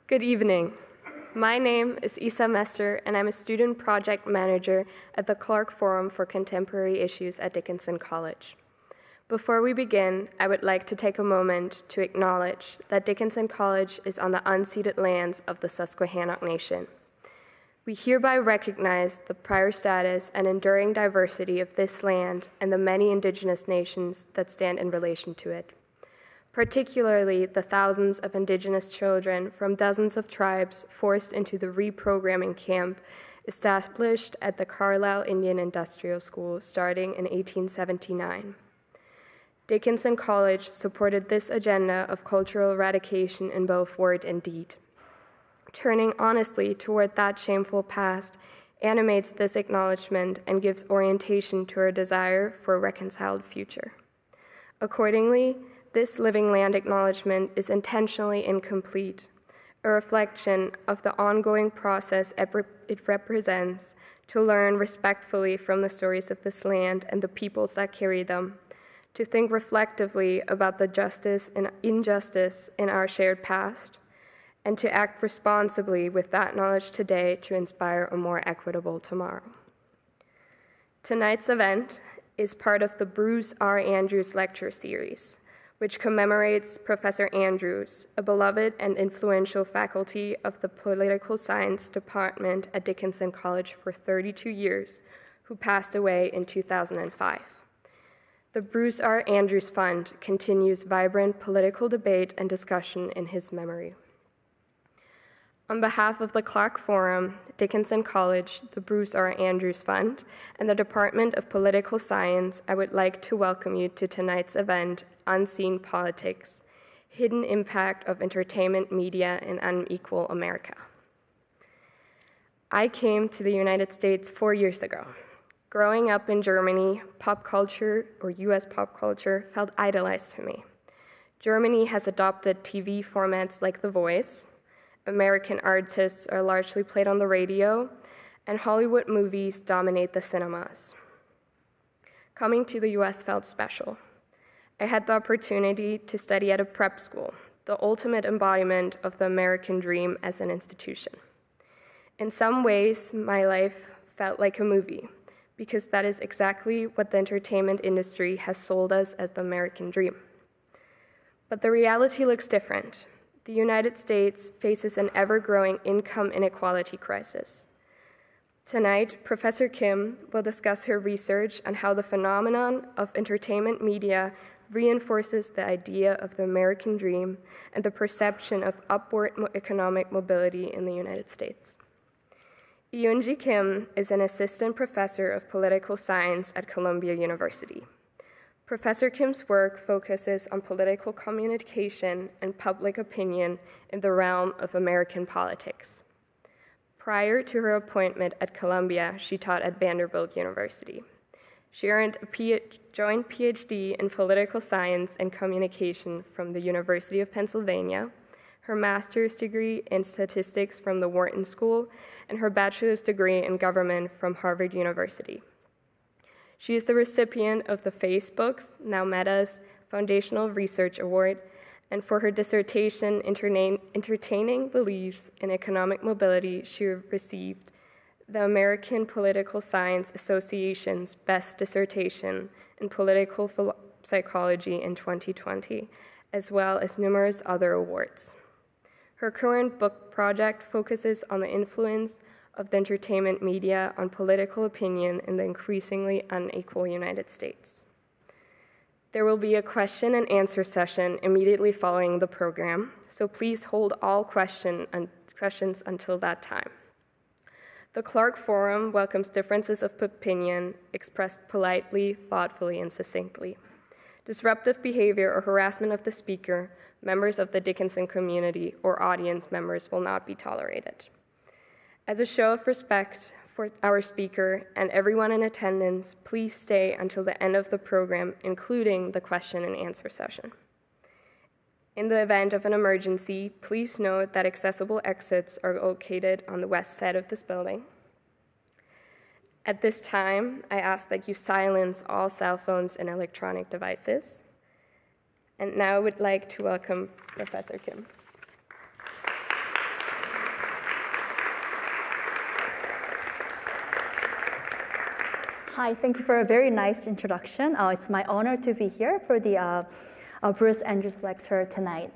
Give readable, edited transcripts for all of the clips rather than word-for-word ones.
Good evening. My name is Isa Mester, and I'm a student project manager at the Clark Forum for Contemporary Issues at Dickinson College. Before we begin, I would like to take a moment to acknowledge that Dickinson College is on the unceded lands of the Susquehannock Nation. We hereby recognize the prior status and enduring diversity of this land and the many indigenous nations that stand in relation to it, particularly the thousands of indigenous children from dozens of tribes forced into the reprogramming camp established at the Carlisle Indian Industrial School starting in 1879. Dickinson College supported this agenda of cultural eradication in both word and deed. Turning honestly toward that shameful past animates this acknowledgement and gives orientation to our desire for a reconciled future. Accordingly, this living land acknowledgement is intentionally incomplete, a reflection of the ongoing process it represents to learn respectfully from the stories of this land and the peoples that carry them, to think reflectively about the justice and injustice in our shared past, and to act responsibly with that knowledge today to inspire a more equitable tomorrow. Tonight's event is part of the Bruce R. Andrews Lecture Series, which commemorates Professor Andrews, a beloved and influential faculty of the Political Science Department at Dickinson College for 32 years, who passed away in 2005. The Bruce R. Andrews Fund continues vibrant political debate and discussion in his memory. On behalf of the Clark Forum, Dickinson College, the Bruce R. Andrews Fund, and the Department of Political Science, I would like to welcome you to tonight's event, Unseen Politics, Hidden Impact of Entertainment Media in Unequal America. I came to the United States 4 years ago. Growing up in Germany, pop culture, or US pop culture, felt idolized to me. Germany has adopted TV formats like The Voice, American artists are largely played on the radio, and Hollywood movies dominate the cinemas. Coming to the US felt special. I had the opportunity to study at a prep school, the ultimate embodiment of the American dream as an institution. In some ways, my life felt like a movie, because that is exactly what the entertainment industry has sold us as the American dream. But the reality looks different. The United States faces an ever-growing income inequality crisis. Tonight, Professor Kim will discuss her research on how the phenomenon of entertainment media reinforces the idea of the American dream and the perception of upward economic mobility in the United States. Eunji Kim is an assistant professor of political science at Columbia University. Professor Kim's work focuses on political communication and public opinion in the realm of American politics. Prior to her appointment at Columbia, she taught at Vanderbilt University. She earned a joint PhD in political science and communication from the University of Pennsylvania, her master's degree in statistics from the Wharton School, and her bachelor's degree in government from Harvard University. She is the recipient of the Facebook's, now Meta's, Foundational Research Award, and for her dissertation, Entertaining Beliefs in Economic Mobility, she received the American Political Science Association's Best Dissertation in Political Psychology in 2020, as well as numerous other awards. Her current book project focuses on the influence of the entertainment media on political opinion in the increasingly unequal United States. There will be a question and answer session immediately following the program, so please hold all questions until that time. The Clark Forum welcomes differences of opinion expressed politely, thoughtfully, and succinctly. Disruptive behavior or harassment of the speaker, members of the Dickinson community, or audience members will not be tolerated. As a show of respect for our speaker and everyone in attendance, please stay until the end of the program, including the question and answer session. In the event of an emergency, please note that accessible exits are located on the west side of this building. At this time, I ask that you silence all cell phones and electronic devices. And now I would like to welcome Professor Kim. Hi, thank you for a very nice introduction. It's my honor to be here for the Bruce Andrews lecture tonight.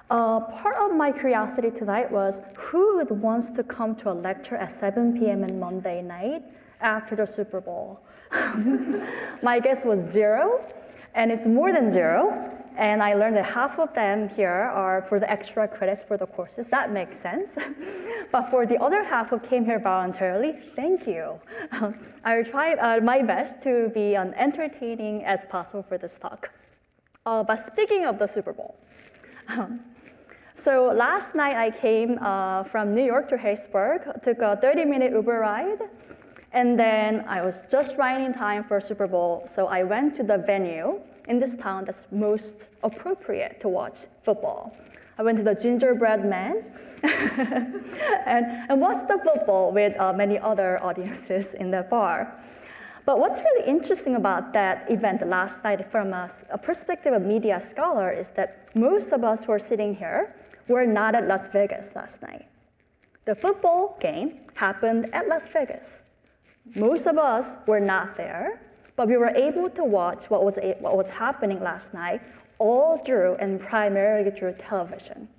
Part of my curiosity tonight was who would want to come to a lecture at 7 p.m. on Monday night after the Super Bowl? My guess was 0, and it's more than 0. And I learned that half of them here are for the extra credits for the courses. That makes sense. But for the other half who came here voluntarily, thank you. I will try my best to be entertaining as possible for this talk. But speaking of the Super Bowl, so last night I came from New York to Harrisburg, took a 30-minute Uber ride, and then I was just right in time for Super Bowl, so I went to the venue in this town that's most appropriate to watch football. I went to the Gingerbread Man and watched the football with many other audiences in the bar. But what's really interesting about that event last night from a perspective of media scholar is that most of us who are sitting here were not at Las Vegas last night. The football game happened at Las Vegas. Most of us were not there, but we were able to watch what was happening last night all through and primarily through television.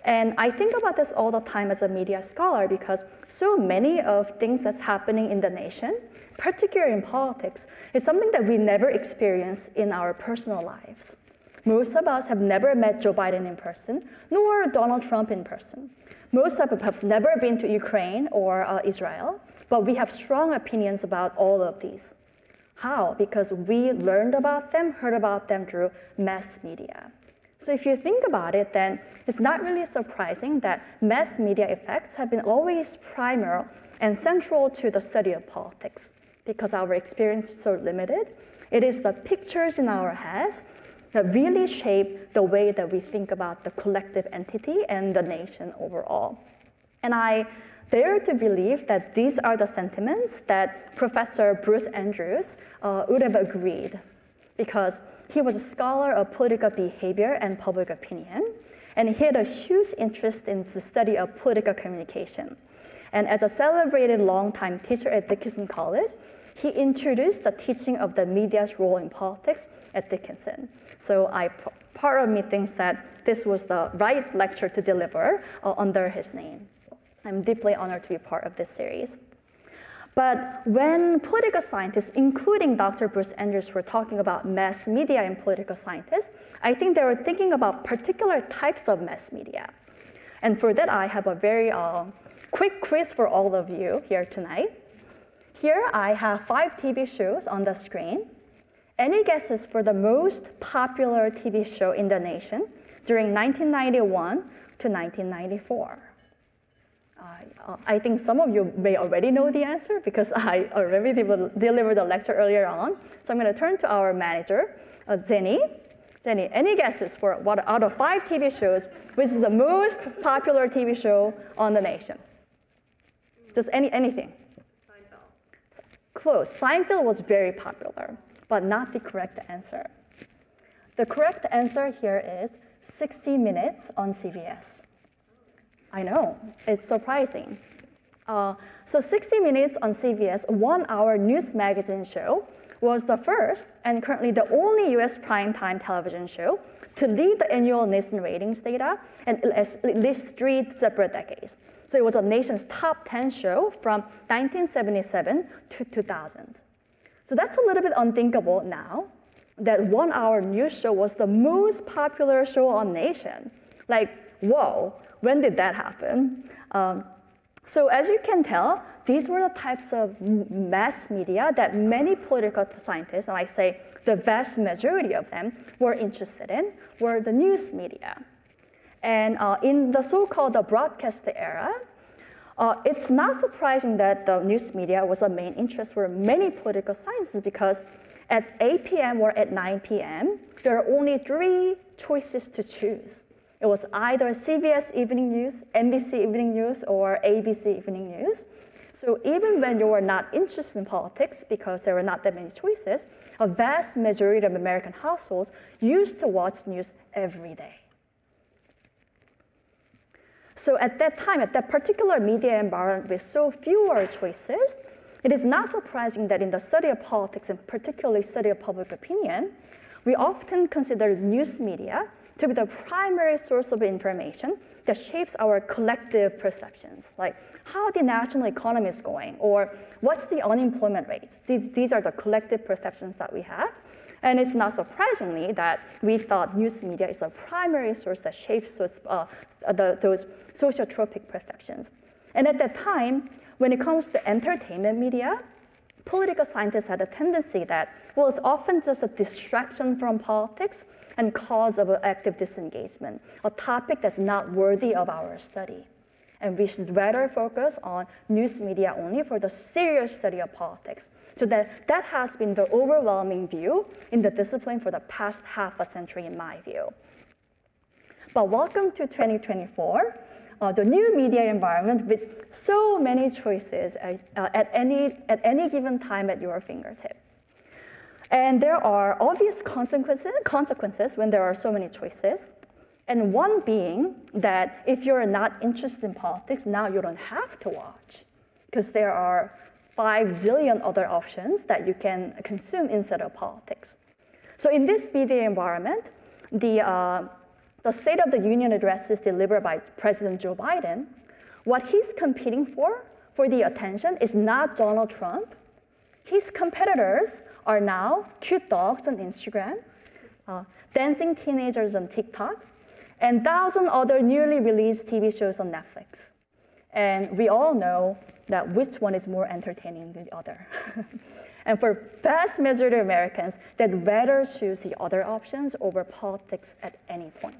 And I think about this all the time as a media scholar because so many of things that's happening in the nation, particularly in politics, is something that we never experience in our personal lives. Most of us have never met Joe Biden in person, nor Donald Trump in person. Most of us have never been to Ukraine or Israel, but we have strong opinions about all of these. How? Because we learned about them, heard about them through mass media. So if you think about it, then it's not really surprising that mass media effects have been always primary and central to the study of politics. Because our experience is so limited, it is the pictures in our heads that really shape the way that we think about the collective entity and the nation overall. And I dare to believe that these are the sentiments that Professor Bruce Andrews would have agreed, because he was a scholar of political behavior and public opinion, and he had a huge interest in the study of political communication. And as a celebrated longtime teacher at Dickinson College, he introduced the teaching of the media's role in politics at Dickinson. So part of me thinks that this was the right lecture to deliver under his name. I'm deeply honored to be part of this series. But when political scientists, including Dr. Bruce Andrews, were talking about mass media and political scientists, I think they were thinking about particular types of mass media. And for that, I have a very quick quiz for all of you here tonight. Here, I have 5 TV shows on the screen. Any guesses for the most popular TV show in the nation during 1991 to 1994? I think some of you may already know the answer because I already delivered the lecture earlier on. So I'm going to turn to our manager, Jenny. Jenny, any guesses for what out of 5 TV shows, which is the most popular TV show on the nation? Just anything. Seinfeld. Close. Seinfeld was very popular, but not the correct answer. The correct answer here is 60 Minutes on CBS. I know, it's surprising. So 60 Minutes on CBS, 1-hour news magazine show, was the first and currently the only US primetime television show to lead the annual Nielsen ratings data in at least 3 separate decades. So it was a nation's top 10 show from 1977 to 2000. So that's a little bit unthinkable now, that 1-hour news show was the most popular show on nation. Like, whoa. When did that happen? So as you can tell, these were the types of mass media that many political scientists, and I say the vast majority of them, were interested in, were the news media. And in the so-called broadcast era, it's not surprising that the news media was a main interest for many political scientists because at 8 p.m. or at 9 p.m., there are only 3 choices to choose. It was either CBS Evening News, NBC Evening News, or ABC Evening News. So even when you were not interested in politics, because there were not that many choices, a vast majority of American households used to watch news every day. So at that time, at that particular media environment with so fewer choices, it is not surprising that in the study of politics, and particularly study of public opinion, we often consider news media to be the primary source of information that shapes our collective perceptions, like how the national economy is going, or what's the unemployment rate. These are the collective perceptions that we have. And it's not surprisingly that we thought news media is the primary source that shapes those sociotropic perceptions. And at that time, when it comes to entertainment media, political scientists had a tendency that, well, it's often just a distraction from politics and cause of active disengagement, a topic that's not worthy of our study. And we should rather focus on news media only for the serious study of politics. So that has been the overwhelming view in the discipline for the past half a century, in my view. But welcome to 2024, the new media environment with so many choices at any given time at your fingertip. And there are obvious consequences when there are so many choices. And one being that if you're not interested in politics, now you don't have to watch, because there are 5 zillion other options that you can consume instead of politics. So in this media environment, the State of the Union addresses delivered by President Joe Biden, what he's competing for the attention is not Donald Trump. His competitors are now cute dogs on Instagram, dancing teenagers on TikTok, and 1,000 other newly released TV shows on Netflix. And we all know that which one is more entertaining than the other. And for vast majority of Americans, they'd rather choose the other options over politics at any point.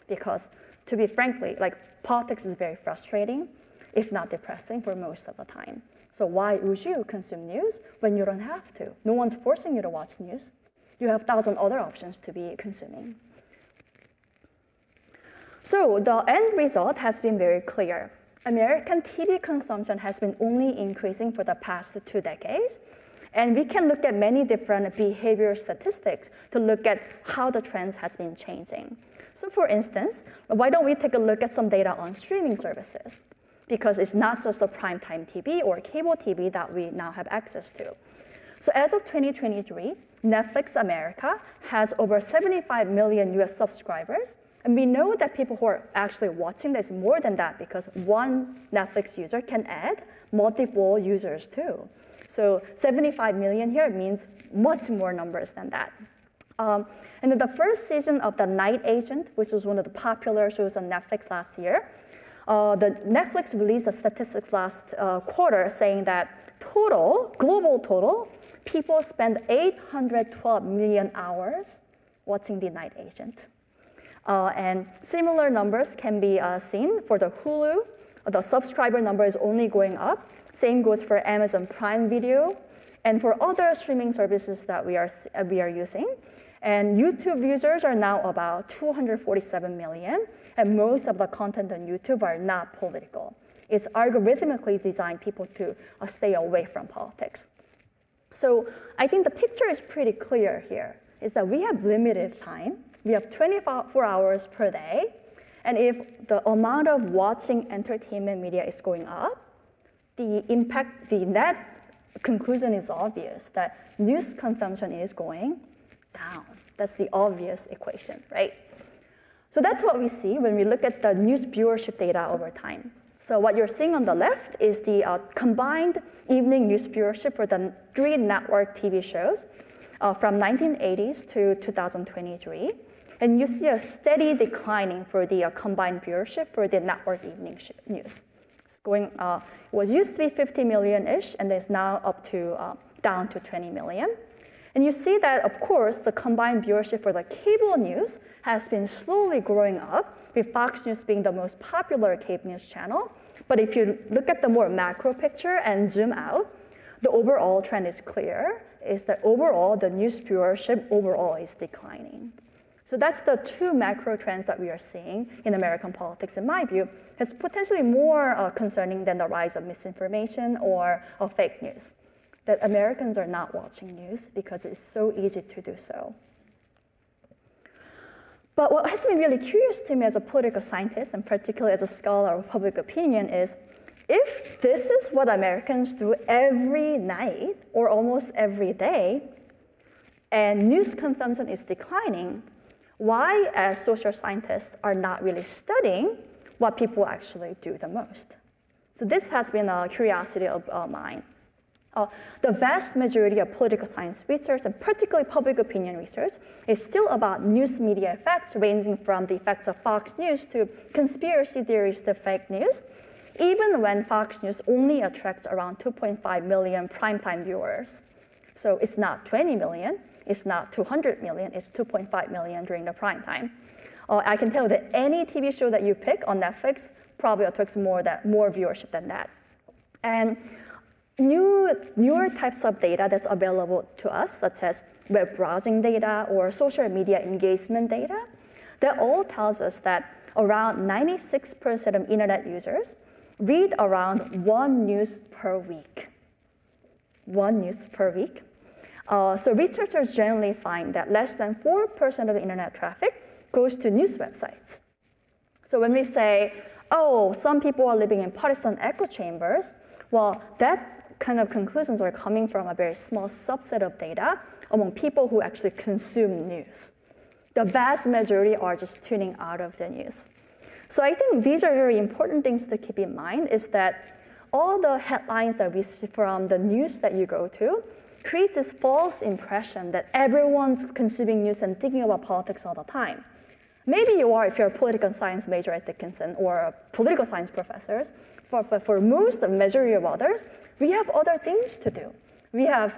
Because to be frankly, like, politics is very frustrating, if not depressing, for most of the time. So why would you consume news when you don't have to? No one's forcing you to watch news. You have 1,000 other options to be consuming. So the end result has been very clear. American TV consumption has been only increasing for the past 2 decades. And we can look at many different behavior statistics to look at how the trends has been changing. So for instance, why don't we take a look at some data on streaming services? Because it's not just the primetime TV or cable TV that we now have access to. So as of 2023, Netflix America has over 75 million US subscribers. And we know that people who are actually watching this more than that, because one Netflix user can add multiple users too. So 75 million here means much more numbers than that. And in the first season of The Night Agent, which was one of the popular shows on Netflix last year, the Netflix released the statistics last quarter saying that global total, people spend 812 million hours watching The Night Agent. And similar numbers can be seen for the Hulu. The subscriber number is only going up. Same goes for Amazon Prime Video and for other streaming services that we are using. And YouTube users are now about 247 million, and most of the content on YouTube are not political. It's algorithmically designed people to stay away from politics. So I think the picture is pretty clear here, is that we have limited time. We have 24 hours per day, and if the amount of watching entertainment media is going up, the net conclusion is obvious, that news consumption is going down. That's the obvious equation, right? So that's what we see when we look at the news viewership data over time. So what you're seeing on the left is the combined evening news viewership for the 3 network TV shows from 1980s to 2023. And you see a steady declining for the combined viewership for the network evening news. It's going, was used to be 50 million-ish, and it's now up to down to 20 million. And you see that, of course, the combined viewership for the cable news has been slowly growing up, with Fox News being the most popular cable news channel. But if you look at the more macro picture and zoom out, the overall trend is clear, is that overall, the news viewership overall is declining. So that's the 2 macro trends that we are seeing in American politics, in my view. It's potentially more concerning than the rise of misinformation or of fake news. That Americans are not watching news because it's so easy to do so. But what has been really curious to me as a political scientist, and particularly as a scholar of public opinion, is if this is what Americans do every night or almost every day, and news consumption is declining, why, as social scientists, are not really studying what people actually do the most? So this has been a curiosity of mine. The vast majority of political science research, and particularly public opinion research, is still about news media effects, ranging from the effects of Fox News to conspiracy theories to fake news, even when Fox News only attracts around 2.5 million primetime viewers. So it's not 20 million, it's not 200 million, it's 2.5 million during the prime time. I can tell you that any TV show that you pick on Netflix probably attracts more viewership than that. And newer types of data that's available to us, such as web browsing data or social media engagement data, that all tells us that around 96% of internet users read around one news per week. One news per week. So researchers generally find that less than 4% of the internet traffic goes to news websites. So when we say, oh, some people are living in partisan echo chambers, well, that kind of conclusions are coming from a very small subset of data among people who actually consume news. The vast majority are just tuning out of the news. So I think these are very important things to keep in mind, is that all the headlines that we see from the news that you go to creates this false impression that everyone's consuming news and thinking about politics all the time. Maybe you are if you're a political science major at Dickinson or political science professors. For most, the majority of others, we have other things to do. We have,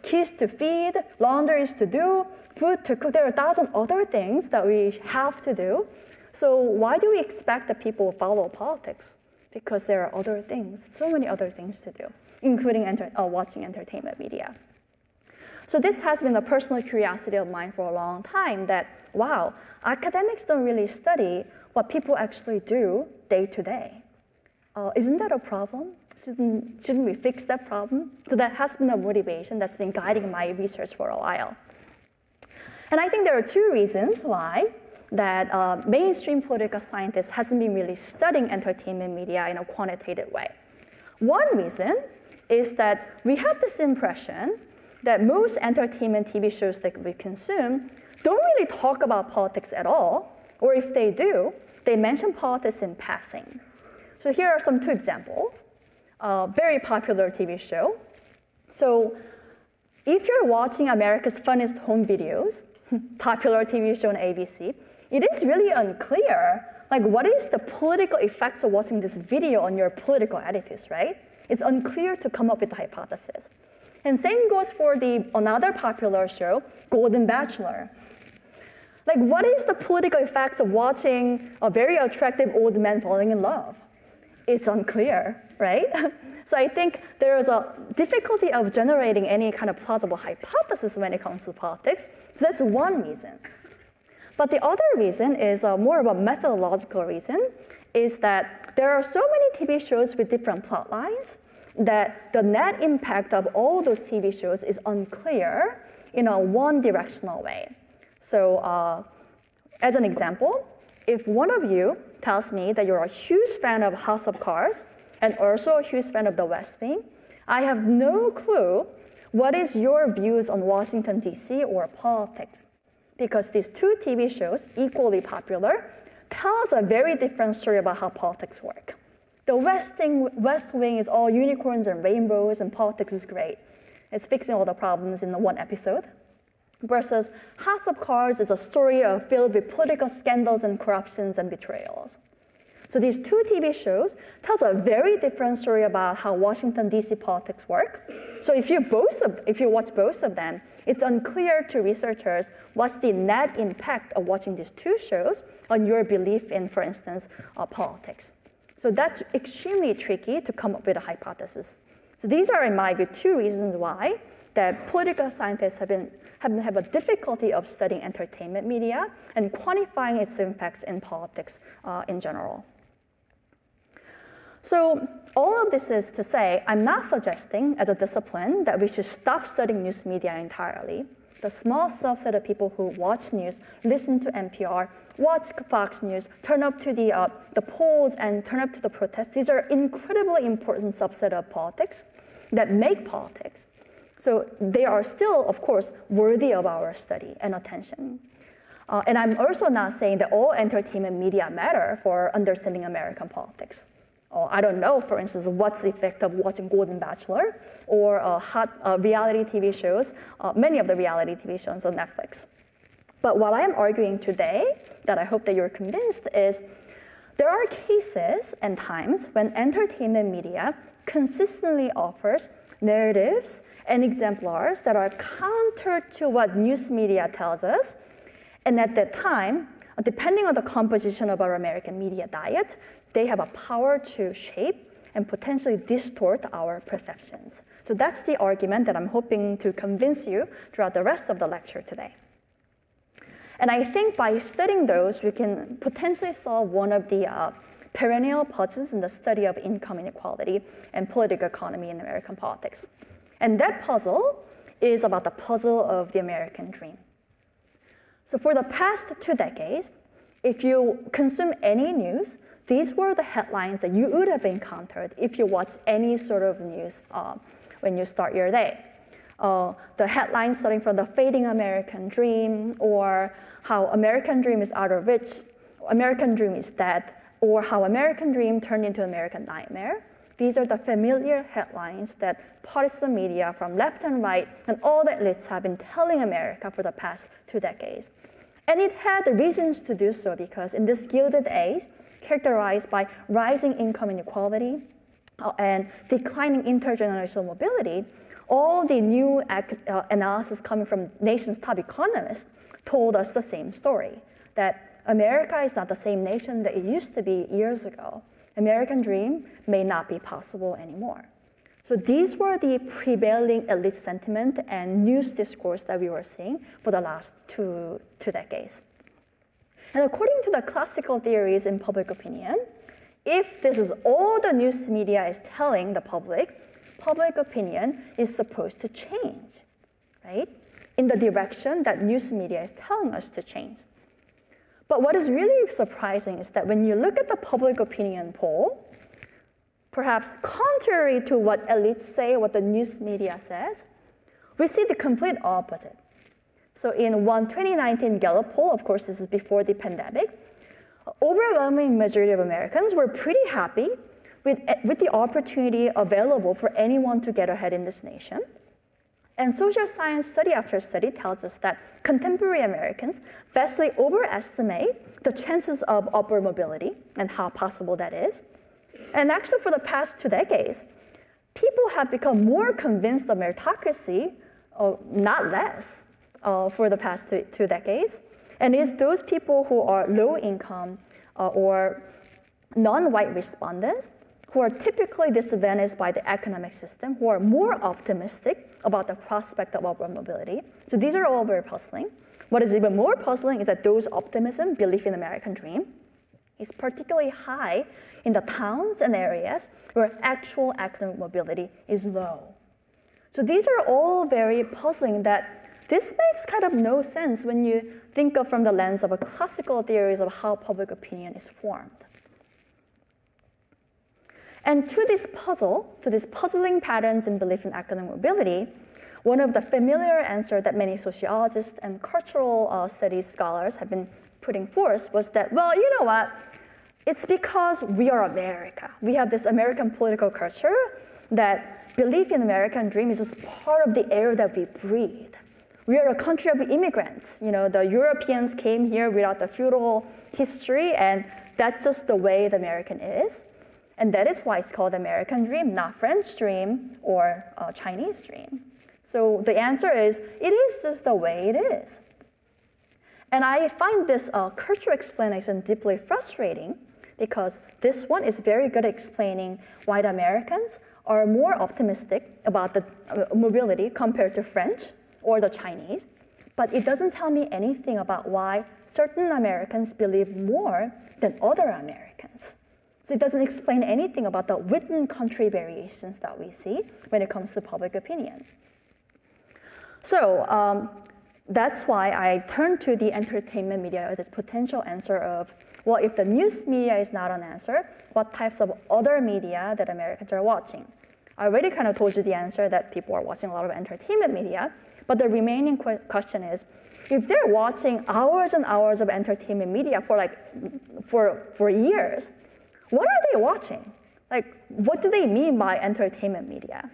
kids to feed, laundries to do, food to cook. There are 1,000 other things that we have to do. So why do we expect that people will follow politics? Because there are other things, so many other things to do, including watching entertainment media. So this has been a personal curiosity of mine for a long time, that, wow, academics don't really study what people actually do day to day. Isn't that a problem? Shouldn't we fix that problem? So that has been a motivation that's been guiding my research for a while. And I think there are two reasons why that mainstream political scientists hasn't been really studying entertainment media in a quantitative way. One reason is that we have this impression that most entertainment TV shows that we consume don't really talk about politics at all, or if they do, they mention politics in passing. So here are two examples. Very popular TV show. So if you're watching America's Funniest Home Videos, popular TV show on ABC, it is really unclear, what is the political effects of watching this video on your political attitudes, right? It's unclear to come up with a hypothesis. And same goes for another popular show, Golden Bachelor. What is the political effects of watching a very attractive old man falling in love? It's unclear, right? So I think there is a difficulty of generating any kind of plausible hypothesis when it comes to politics. So that's one reason. But the other reason is more of a methodological reason, is that there are so many TV shows with different plot lines that the net impact of all those TV shows is unclear in a one-directional way. So as an example, if one of you tells me that you're a huge fan of House of Cards and also a huge fan of The West Wing, I have no clue what is your views on Washington, D.C. or politics, because these two TV shows, equally popular, tell us a very different story about how politics work. The West Wing is all unicorns and rainbows, and politics is great. It's fixing all the problems in one episode. Versus House of Cards is a story filled with political scandals and corruptions and betrayals. So these two TV shows tell a very different story about how Washington, D.C. politics work. So if you watch both of them, it's unclear to researchers what's the net impact of watching these two shows on your belief in, for instance, politics. So that's extremely tricky to come up with a hypothesis. So these are, in my view, two reasons why that political scientists have a difficulty of studying entertainment media and quantifying its impacts in politics in general. So all of this is to say, I'm not suggesting as a discipline that we should stop studying news media entirely. the small subset of people who watch news, listen to NPR, watch Fox News, turn up to the polls and turn up to the protests. These are incredibly important subset of politics that make politics. So they are still, of course, worthy of our study and attention. And I'm also not saying that all entertainment media matter for understanding American politics. I don't know, for instance, what's the effect of watching Golden Bachelor or hot reality TV shows, many of the reality TV shows on Netflix. But what I'm arguing today, that I hope that you're convinced, is there are cases and times when entertainment media consistently offers narratives and exemplars that are counter to what news media tells us. And at that time, depending on the composition of our American media diet, they have a power to shape and potentially distort our perceptions. So that's the argument that I'm hoping to convince you throughout the rest of the lecture today. And I think by studying those, we can potentially solve one of the perennial puzzles in the study of income inequality and political economy in American politics. And that puzzle is about the puzzle of the American dream. So for the past 2 decades, if you consume any news, these were the headlines that you would have encountered if you watched any sort of news when you start your day. The headlines starting from the fading American dream, or how American dream is out of reach, American dream is dead, or how American dream turned into American nightmare. These are the familiar headlines that partisan media from left and right and all the elites have been telling America for the past 2 decades. And it had reasons to do so because in this Gilded Age, characterized by rising income inequality and declining intergenerational mobility, all the new analysis coming from nation's top economists told us the same story, that America is not the same nation that it used to be years ago. American dream may not be possible anymore. So these were the prevailing elite sentiment and news discourse that we were seeing for the last two decades. And according to the classical theories in public opinion, if this is all the news media is telling the public, public opinion is supposed to change, right? In the direction that news media is telling us to change. But what is really surprising is that when you look at the public opinion poll, perhaps contrary to what elites say, what the news media says, we see the complete opposite. So in one 2019 Gallup poll, of course this is before the pandemic, overwhelming majority of Americans were pretty happy with the opportunity available for anyone to get ahead in this nation. And social science study after study tells us that contemporary Americans vastly overestimate the chances of upward mobility and how possible that is. And actually for the past 2 decades, people have become more convinced of meritocracy, not less, for the past two decades. And it's those people who are low income or non-white respondents who are typically disadvantaged by the economic system, who are more optimistic about the prospect of upward mobility. So these are all very puzzling. What is even more puzzling is that those optimism, belief in the American dream, is particularly high in the towns and areas where actual economic mobility is low. So these are all very puzzling, that this makes kind of no sense when you think of from the lens of a classical theories of how public opinion is formed. And to this puzzling patterns in belief in economic mobility, one of the familiar answers that many sociologists and cultural studies scholars have been putting forth was that, well, you know what? It's because we are America. We have this American political culture that belief in the American dream is just part of the air that we breathe. We are a country of immigrants. You know, the Europeans came here without the feudal history, and that's just the way the American is. And that is why it's called American dream, not French dream or Chinese dream. So the answer is, it is just the way it is. And I find this cultural explanation deeply frustrating, because this one is very good at explaining why the Americans are more optimistic about the mobility compared to French or the Chinese, but it doesn't tell me anything about why certain Americans believe more than other Americans. So it doesn't explain anything about the within country variations that we see when it comes to public opinion. So That's why I turned to the entertainment media as this potential answer of, well, if the news media is not an answer, what types of other media that Americans are watching? I already kind of told you the answer that people are watching a lot of entertainment media, but the remaining question is, if they're watching hours and hours of entertainment media for years, what are they watching? Like, what do they mean by entertainment media?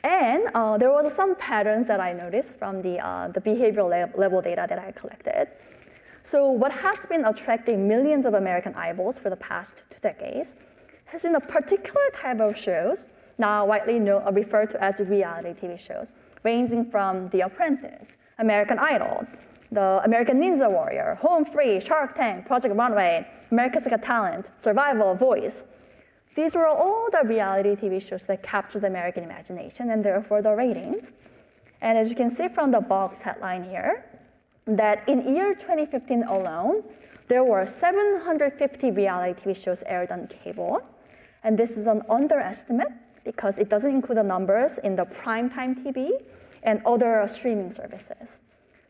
And there was some patterns that I noticed from the behavioral level data that I collected. So what has been attracting millions of American eyeballs for the past 2 decades has been a particular type of shows, now widely referred to as reality TV shows, ranging from The Apprentice, American Idol, the American Ninja Warrior, Home Free, Shark Tank, Project Runway, America's Got Talent, Survival, Voice. These were all the reality TV shows that captured the American imagination and therefore the ratings. And as you can see from the box headline here, that in year 2015 alone, there were 750 reality TV shows aired on cable. And this is an underestimate because it doesn't include the numbers in the primetime TV and other streaming services.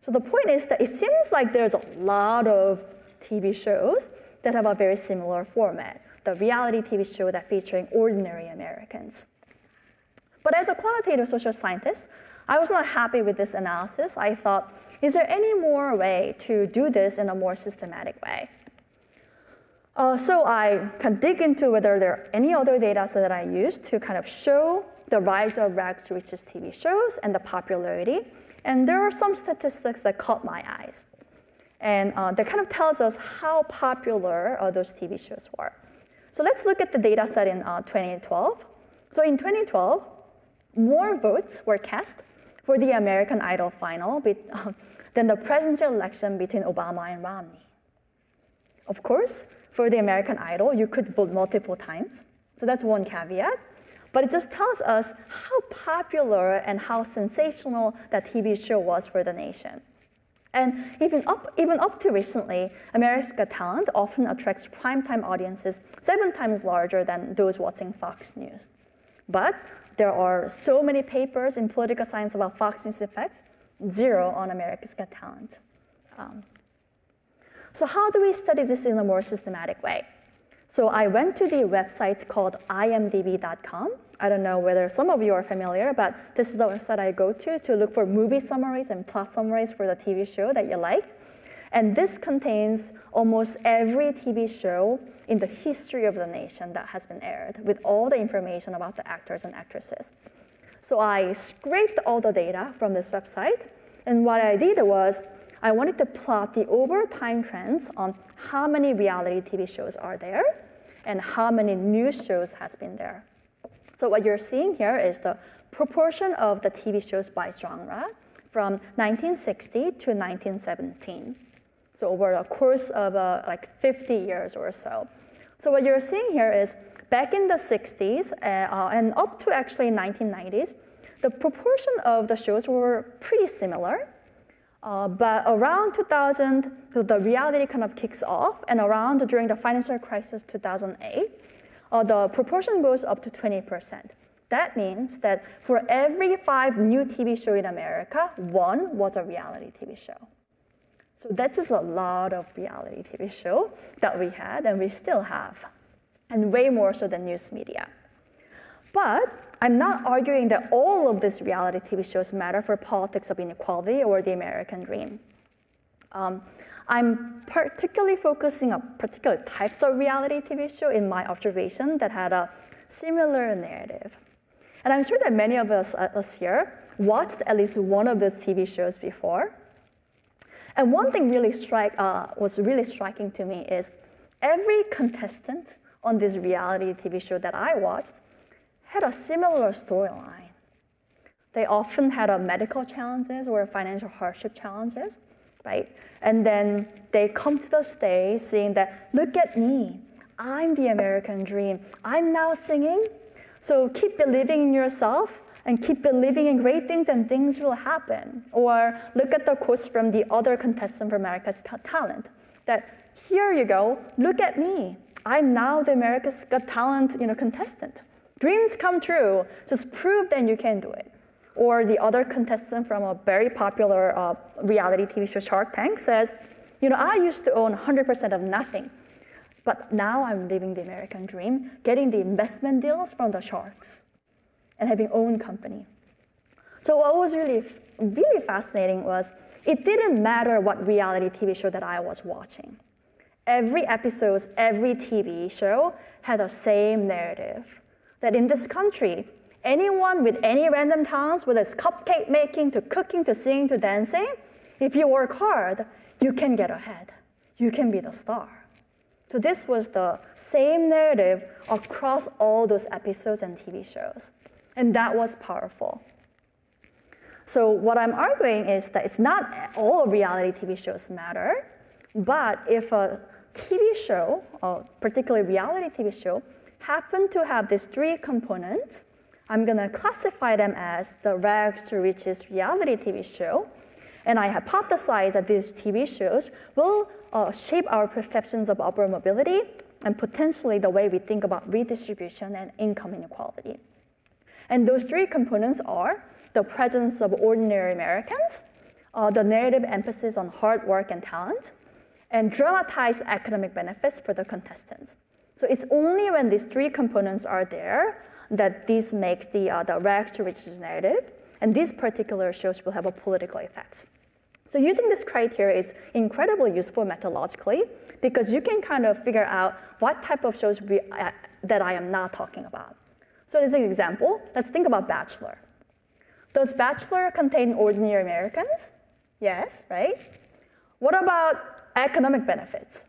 So the point is that it seems like there's a lot of TV shows that have a very similar format, the reality TV show that featuring ordinary Americans. But as a quantitative social scientist, I was not happy with this analysis. I thought, is there any more way to do this in a more systematic way? So I can dig into whether there are any other data that I used to kind of show the rise of rags to riches TV shows and the popularity. And there are some statistics that caught my eyes. And that kind of tells us how popular those TV shows were. So let's look at the data set in 2012. So in 2012, more votes were cast for the American Idol final than the presidential election between Obama and Romney. Of course, for the American Idol, you could vote multiple times. So that's one caveat. But it just tells us how popular and how sensational that TV show was for the nation. And even up to recently, America's Got Talent often attracts primetime audiences 7 times larger than those watching Fox News. But there are so many papers in political science about Fox News effects, 0 on America's Got Talent. So how do we study this in a more systematic way? So I went to the website called imdb.com. I don't know whether some of you are familiar, but this is the website I go to look for movie summaries and plot summaries for the TV show that you like. And this contains almost every TV show in the history of the nation that has been aired with all the information about the actors and actresses. So I scraped all the data from this website, and what I did was I wanted to plot the over-time trends on how many reality TV shows are there and how many news shows has been there. So what you're seeing here is the proportion of the TV shows by genre from 1960 to 1917. So over the course of like 50 years or so. So what you're seeing here is back in the 60s and up to actually 1990s, the proportion of the shows were pretty similar. But around 2000, so the reality kind of kicks off, and around during the financial crisis 2008, the proportion goes up to 20%. That means that for every 5 new TV shows in America, 1 was a reality TV show. So that is a lot of reality TV show that we had and we still have, and way more so than news media. But I'm not arguing that all of these reality TV shows matter for politics of inequality or the American dream. I'm particularly focusing on particular types of reality TV show in my observation that had a similar narrative. And I'm sure that many of us here watched at least one of those TV shows before. And one thing was really striking to me is every contestant on this reality TV show that I watched had a similar storyline. They often had medical challenges or financial hardship challenges, right? And then they come to the stage saying that, look at me, I'm the American dream. I'm now singing, so keep believing in yourself and keep believing in great things and things will happen. Or look at the quotes from the other contestant from America's Got Talent, that here you go, look at me. I'm now the America's Got Talent contestant. Dreams come true, just prove that you can do it. Or the other contestant from a very popular reality TV show, Shark Tank, says, I used to own 100% of nothing, but now I'm living the American dream, getting the investment deals from the sharks and having own company. So what was really fascinating was it didn't matter what reality TV show that I was watching. Every episode, every TV show had the same narrative, that in this country, anyone with any random talents, whether it's cupcake making to cooking to singing to dancing, if you work hard, you can get ahead. You can be the star. So this was the same narrative across all those episodes and TV shows. And that was powerful. So what I'm arguing is that it's not all reality TV shows matter, but if a TV show, particularly reality TV show, happen to have these three components, I'm going to classify them as the rags to riches reality TV show. And I hypothesize that these TV shows will shape our perceptions of upward mobility and potentially the way we think about redistribution and income inequality. And those three components are the presence of ordinary Americans, the narrative emphasis on hard work and talent, and dramatized economic benefits for the contestants. So it's only when these three components are there that this makes the rags to riches narrative, and these particular shows will have a political effect. So using this criteria is incredibly useful methodologically because you can kind of figure out what type of shows that I am not talking about. So as an example, let's think about Bachelor. Does Bachelor contain ordinary Americans? Yes, right? What about economic benefits?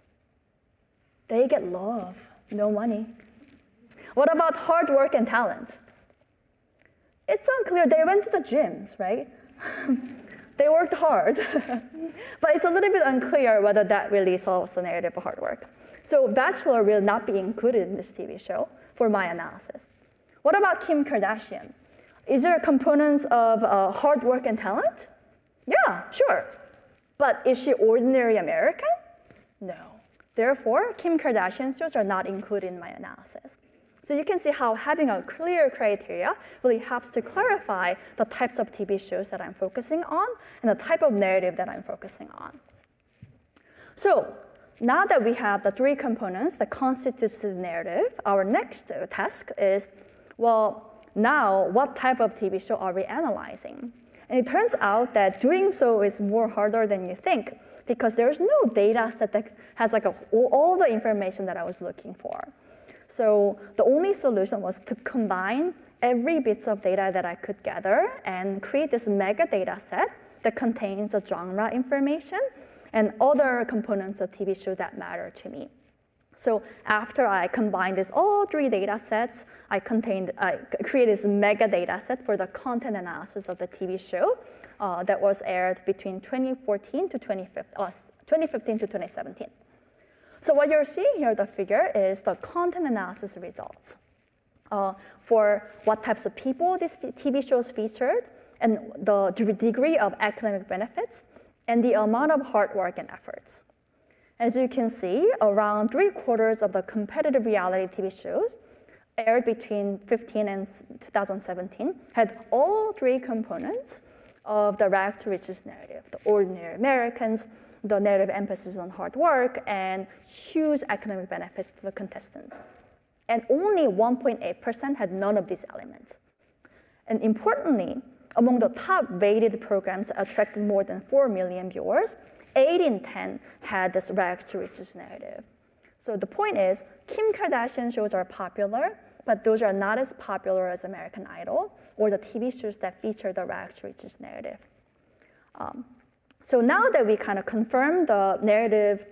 They get love, no money. What about hard work and talent? It's unclear. They went to the gyms, right? They worked hard. But it's a little bit unclear whether that really solves the narrative of hard work. So Bachelor will not be included in this TV show for my analysis. What about Kim Kardashian? Is there components of hard work and talent? Yeah, sure. But is she ordinary American? No. Therefore, Kim Kardashian shows are not included in my analysis. So you can see how having a clear criteria really helps to clarify the types of TV shows that I'm focusing on and the type of narrative that I'm focusing on. So now that we have the three components that constitutes the narrative, our next task is, well, now what type of TV show are we analyzing? And it turns out that doing so is more harder than you think because there's no data set that has like all the information that I was looking for. So the only solution was to combine every bit of data that I could gather and create this mega data set that contains the genre information and other components of TV show that matter to me. So after I combined all three data sets, I created this mega data set for the content analysis of the TV show that was aired between 2015 to 2017. So what you're seeing here, the figure, is the content analysis results for what types of people these TV shows featured, and the degree of economic benefits, and the amount of hard work and efforts. As you can see, around 3/4 of the competitive reality TV shows aired between 2015 and 2017 had all three components of the rags to riches narrative: the ordinary Americans, the narrative emphasis on hard work, and huge economic benefits to the contestants. And only 1.8% had none of these elements. And importantly, among the top rated programs that attracted more than 4 million viewers, 8 in 10 had this rags to riches narrative. So the point is, Kim Kardashian shows are popular, but those are not as popular as American Idol or the TV shows that feature the rags to riches narrative. So now that we kind of confirmed the narrative,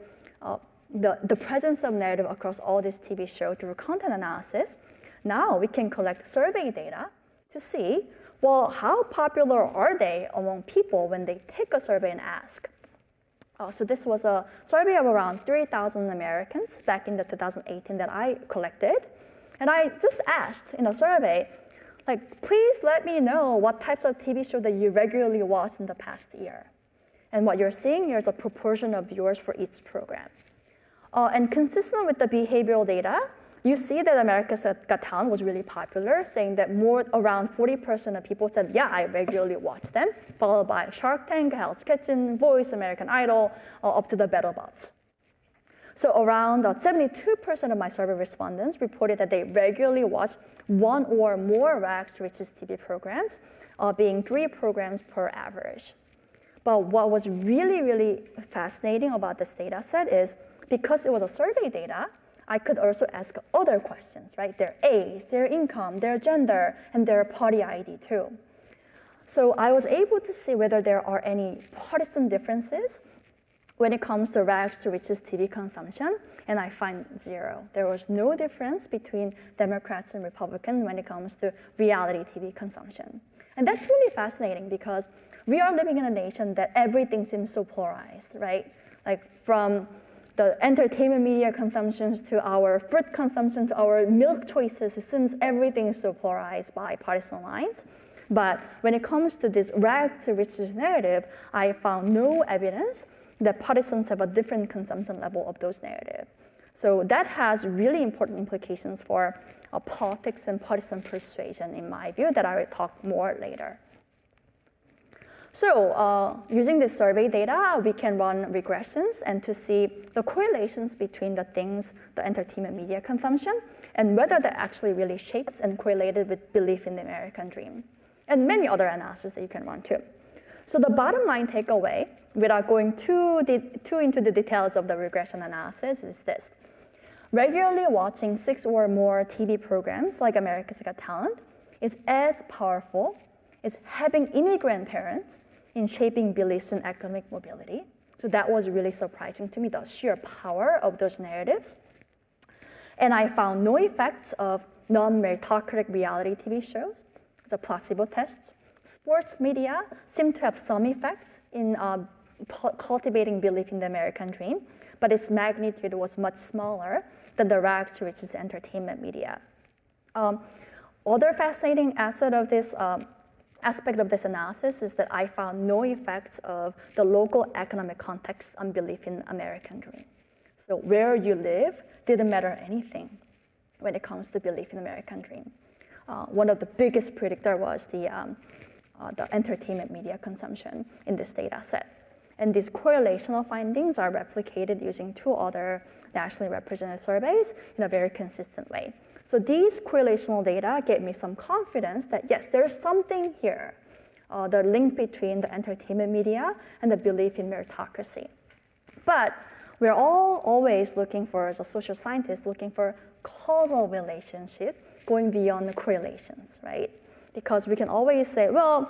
the presence of narrative across all this TV show through content analysis, now we can collect survey data to see, well, how popular are they among people when they take a survey and ask? So this was a survey of around 3,000 Americans back in the 2018 that I collected. And I just asked in a survey, like, please let me know what types of TV shows that you regularly watched in the past year. And what you're seeing here is a proportion of viewers for each program. And consistent with the behavioral data, you see that America's Got Talent was really popular, saying that around 40% of people said, yeah, I regularly watch them, followed by Shark Tank, Hell's Kitchen, Voice, American Idol, up to the BattleBots. So around 72% of my survey respondents reported that they regularly watch one or more rags to riches TV programs, being 3 programs per average. But what was really, really fascinating about this data set is because it was a survey data, I could also ask other questions, right? Their age, their income, their gender, and their party ID too. So I was able to see whether there are any partisan differences when it comes to rags to riches TV consumption, and I find 0. There was no difference between Democrats and Republicans when it comes to reality TV consumption. And that's really fascinating because we are living in a nation that everything seems so polarized, right? Like from the entertainment media consumptions to our fruit consumption to our milk choices, it seems everything is so polarized by partisan lines. But when it comes to this rags to riches narrative, I found no evidence that partisans have a different consumption level of those narratives. So that has really important implications for politics and partisan persuasion, in my view, that I will talk more later. So using this survey data, we can run regressions and to see the correlations between the things, the entertainment media consumption, and whether that actually really shapes and correlated with belief in the American dream, and many other analyses that you can run too. So the bottom line takeaway, without going too into the details of the regression analysis, is this. Regularly watching 6 or more TV programs like America's Got Talent is as powerful as having immigrant parents in shaping beliefs in economic mobility. So that was really surprising to me, the sheer power of those narratives. And I found no effects of non-meritocratic reality TV shows, the placebo tests. Sports media seem to have some effects in cultivating belief in the American dream, but its magnitude was much smaller than the rags to riches entertainment media. Other fascinating aspect of this analysis is that I found no effects of the local economic context on belief in American dream. So where you live didn't matter anything when it comes to belief in American dream. One of the biggest predictor was the entertainment media consumption in this data set. And these correlational findings are replicated using 2 other nationally represented surveys in a very consistent way. So these correlational data gave me some confidence that yes, there's something here, the link between the entertainment media and the belief in meritocracy. But we're all always looking for, as a social scientist, looking for causal relationship going beyond the correlations, right? Because we can always say, well,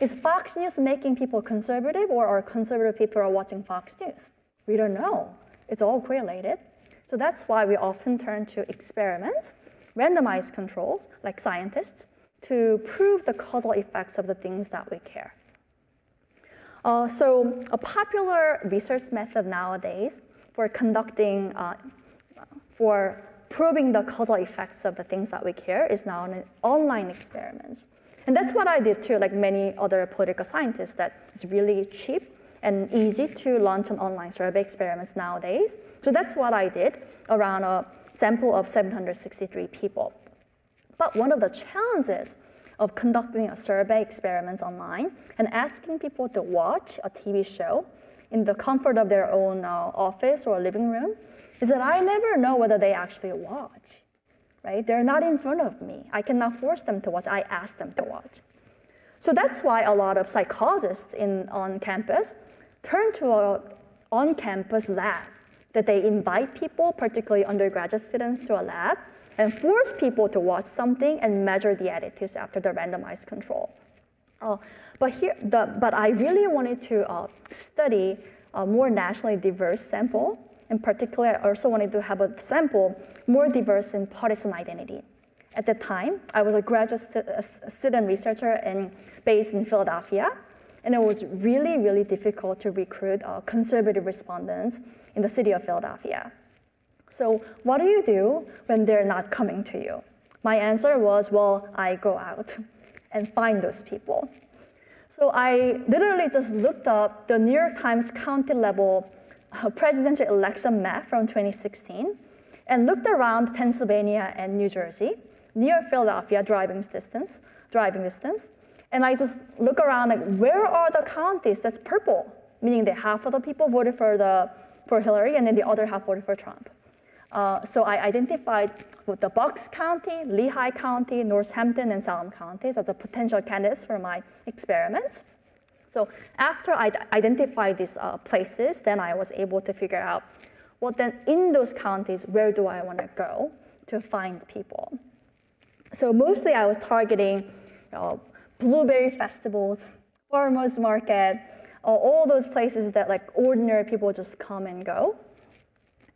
is Fox News making people conservative, or are conservative people are watching Fox News? We don't know. It's all correlated. So that's why we often turn to experiments, randomized controls, like scientists, to prove the causal effects of the things that we care. So a popular research method nowadays for conducting, for proving the causal effects of the things that we care is now in online experiments. And that's what I did too, like many other political scientists, that it's really cheap and easy to launch an online survey experiments nowadays. So that's what I did around a sample of 763 people. But one of the challenges of conducting a survey experiments online and asking people to watch a TV show in the comfort of their own office or living room is that I never know whether they actually watch, right? They're not in front of me. I cannot force them to watch. I ask them to watch. So that's why a lot of psychologists on campus turn to an on-campus lab, that they invite people, particularly undergraduate students, to a lab and force people to watch something and measure the attitudes after the randomized control. But I really wanted to study a more nationally diverse sample. In particular, I also wanted to have a sample more diverse in partisan identity. At the time, I was a graduate student researcher based in Philadelphia, and it was really, really difficult to recruit conservative respondents in the city of Philadelphia. So what do you do when they're not coming to you? My answer was, well, I go out and find those people. So I literally just looked up the New York Times county level presidential election map from 2016 and looked around Pennsylvania and New Jersey, near Philadelphia, driving distance, and I just look around like, where are the counties that's purple? Meaning that half of the people voted for Hillary and then the other half voted for Trump. So I identified with the Bucks County, Lehigh County, Northampton, and Salem counties as the potential candidates for my experiments. So after I identified these places, then I was able to figure out, well, then in those counties, where do I want to go to find people? So mostly I was targeting blueberry festivals, farmers market, all those places that like ordinary people just come and go.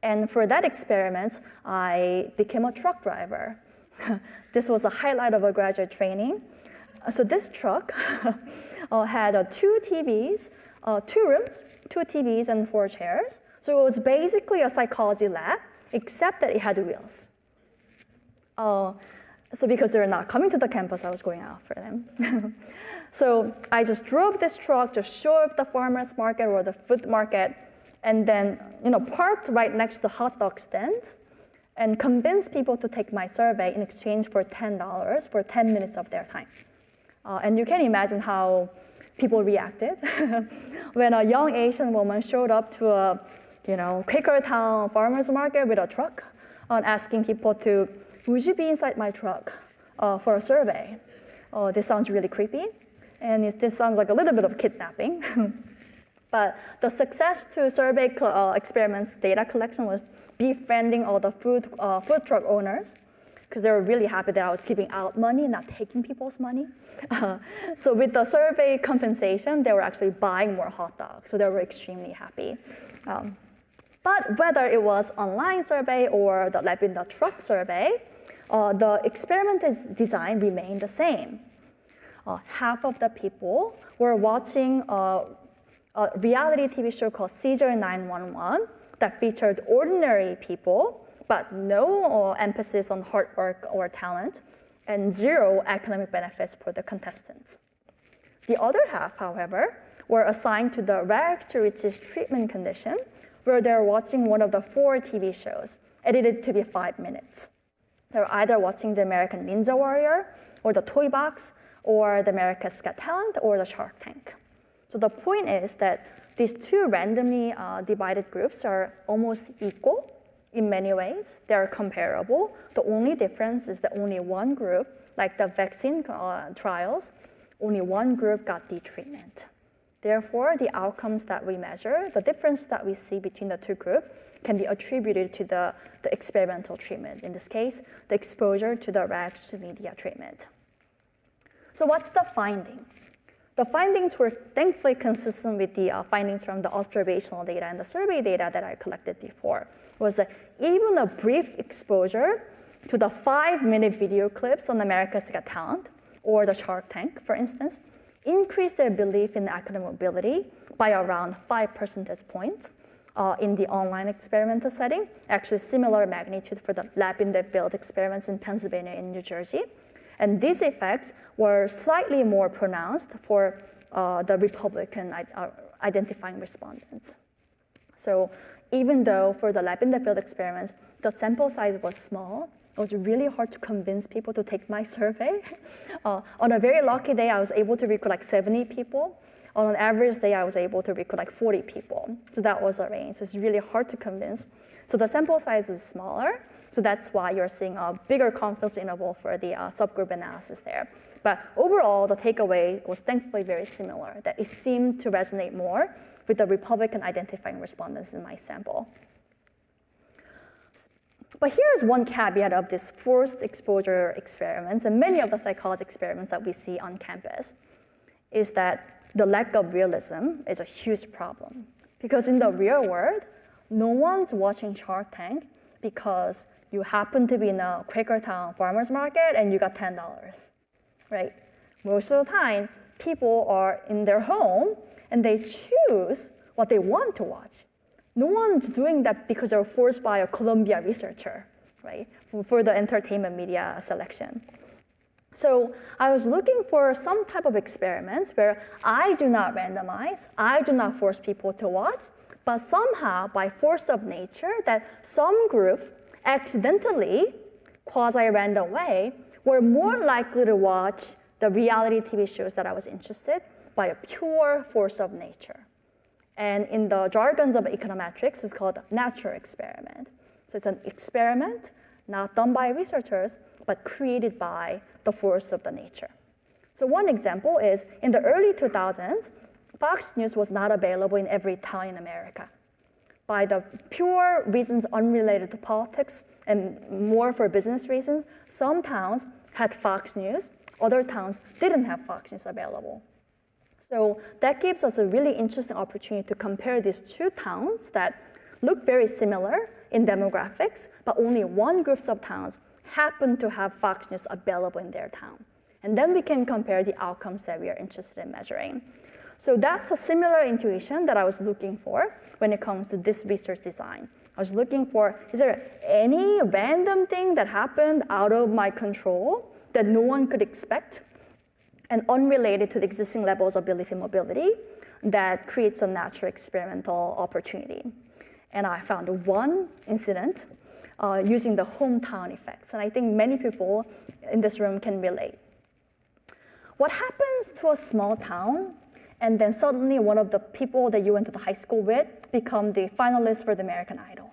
And for that experiment, I became a truck driver. This was the highlight of a graduate training. So this truck had 2 TVs, 2 rooms, 2 TVs, and 4 chairs. So it was basically a psychology lab, except that it had wheels. So because they're not coming to the campus, I was going out for them. So I just drove this truck to show up the farmer's market or the food market, and then parked right next to the hot dog stands and convinced people to take my survey in exchange for $10 for 10 minutes of their time. And you can imagine how people reacted when a young Asian woman showed up to a Quakertown farmer's market with a truck asking people to, would you be inside my truck for a survey? This sounds really creepy, and this sounds like a little bit of kidnapping. But the success to survey experiments data collection was befriending all the food truck owners, because they were really happy that I was giving out money, not taking people's money. So with the survey compensation, they were actually buying more hot dogs, so they were extremely happy. But whether it was online survey or the lab in the truck survey, the experiment design remained the same. Half of the people were watching a reality TV show called Seizure 911 that featured ordinary people, but no emphasis on hard work or talent, and 0 academic benefits for the contestants. The other half, however, were assigned to the rags to riches treatment condition, where they're watching one of the 4 TV shows, edited to be 5 minutes. They're either watching the American Ninja Warrior, or the Toy Box, or the America's Got Talent, or the Shark Tank. So the point is that these 2 randomly divided groups are almost equal in many ways. They're comparable. The only difference is that only one group, like the vaccine trials, only one group got the treatment. Therefore, the outcomes that we measure, the difference that we see between the 2 groups, can be attributed to the experimental treatment. In this case, the exposure to the rags to media treatment. So what's the finding? The findings were thankfully consistent with the findings from the observational data and the survey data that I collected before. Was that even a brief exposure to the 5-minute video clips on America's Got Talent or the Shark Tank, for instance, increased their belief in academic mobility by around 5 percentage points in the online experimental setting, actually similar magnitude for the lab in the field experiments in Pennsylvania and New Jersey. And these effects were slightly more pronounced for the Republican identifying respondents. So even though for the lab in the field experiments, the sample size was small, it was really hard to convince people to take my survey. On a very lucky day, I was able to recruit like 70 people. On an average day, I was able to recruit like 40 people. So that was a range. So it's really hard to convince. So the sample size is smaller. So that's why you're seeing a bigger confidence interval for the subgroup analysis there. But overall, the takeaway was thankfully very similar, that it seemed to resonate more with the Republican identifying respondents in my sample. But here's one caveat of this forced exposure experiments and many of the psychology experiments that we see on campus, is that the lack of realism is a huge problem. Because in the real world, no one's watching Shark Tank because you happen to be in a Quakertown farmer's market and you got $10, right? Most of the time, people are in their home and they choose what they want to watch. No one's doing that because they're forced by a Columbia researcher, right? For the entertainment media selection. So I was looking for some type of experiments where I do not randomize, I do not force people to watch, but somehow by force of nature that some groups accidentally, quasi-random way, were more likely to watch the reality TV shows that I was interested by a pure force of nature. And in the jargons of econometrics, it's called a natural experiment. So it's an experiment not done by researchers, but created by the force of the nature. So one example is in the early 2000s, Fox News was not available in every town in America. By the pure reasons unrelated to politics and more for business reasons, some towns had Fox News, other towns didn't have Fox News available. So that gives us a really interesting opportunity to compare these two towns that look very similar in demographics, but only one group of towns happen to have Fox News available in their town. And then we can compare the outcomes that we are interested in measuring. So that's a similar intuition that I was looking for when it comes to this research design. I was looking for, is there any random thing that happened out of my control that no one could expect and unrelated to the existing levels of belief in mobility that creates a natural experimental opportunity? And I found one incident using the hometown effects. And I think many people in this room can relate. What happens to a small town and then suddenly one of the people that you went to the high school with become the finalist for the American Idol?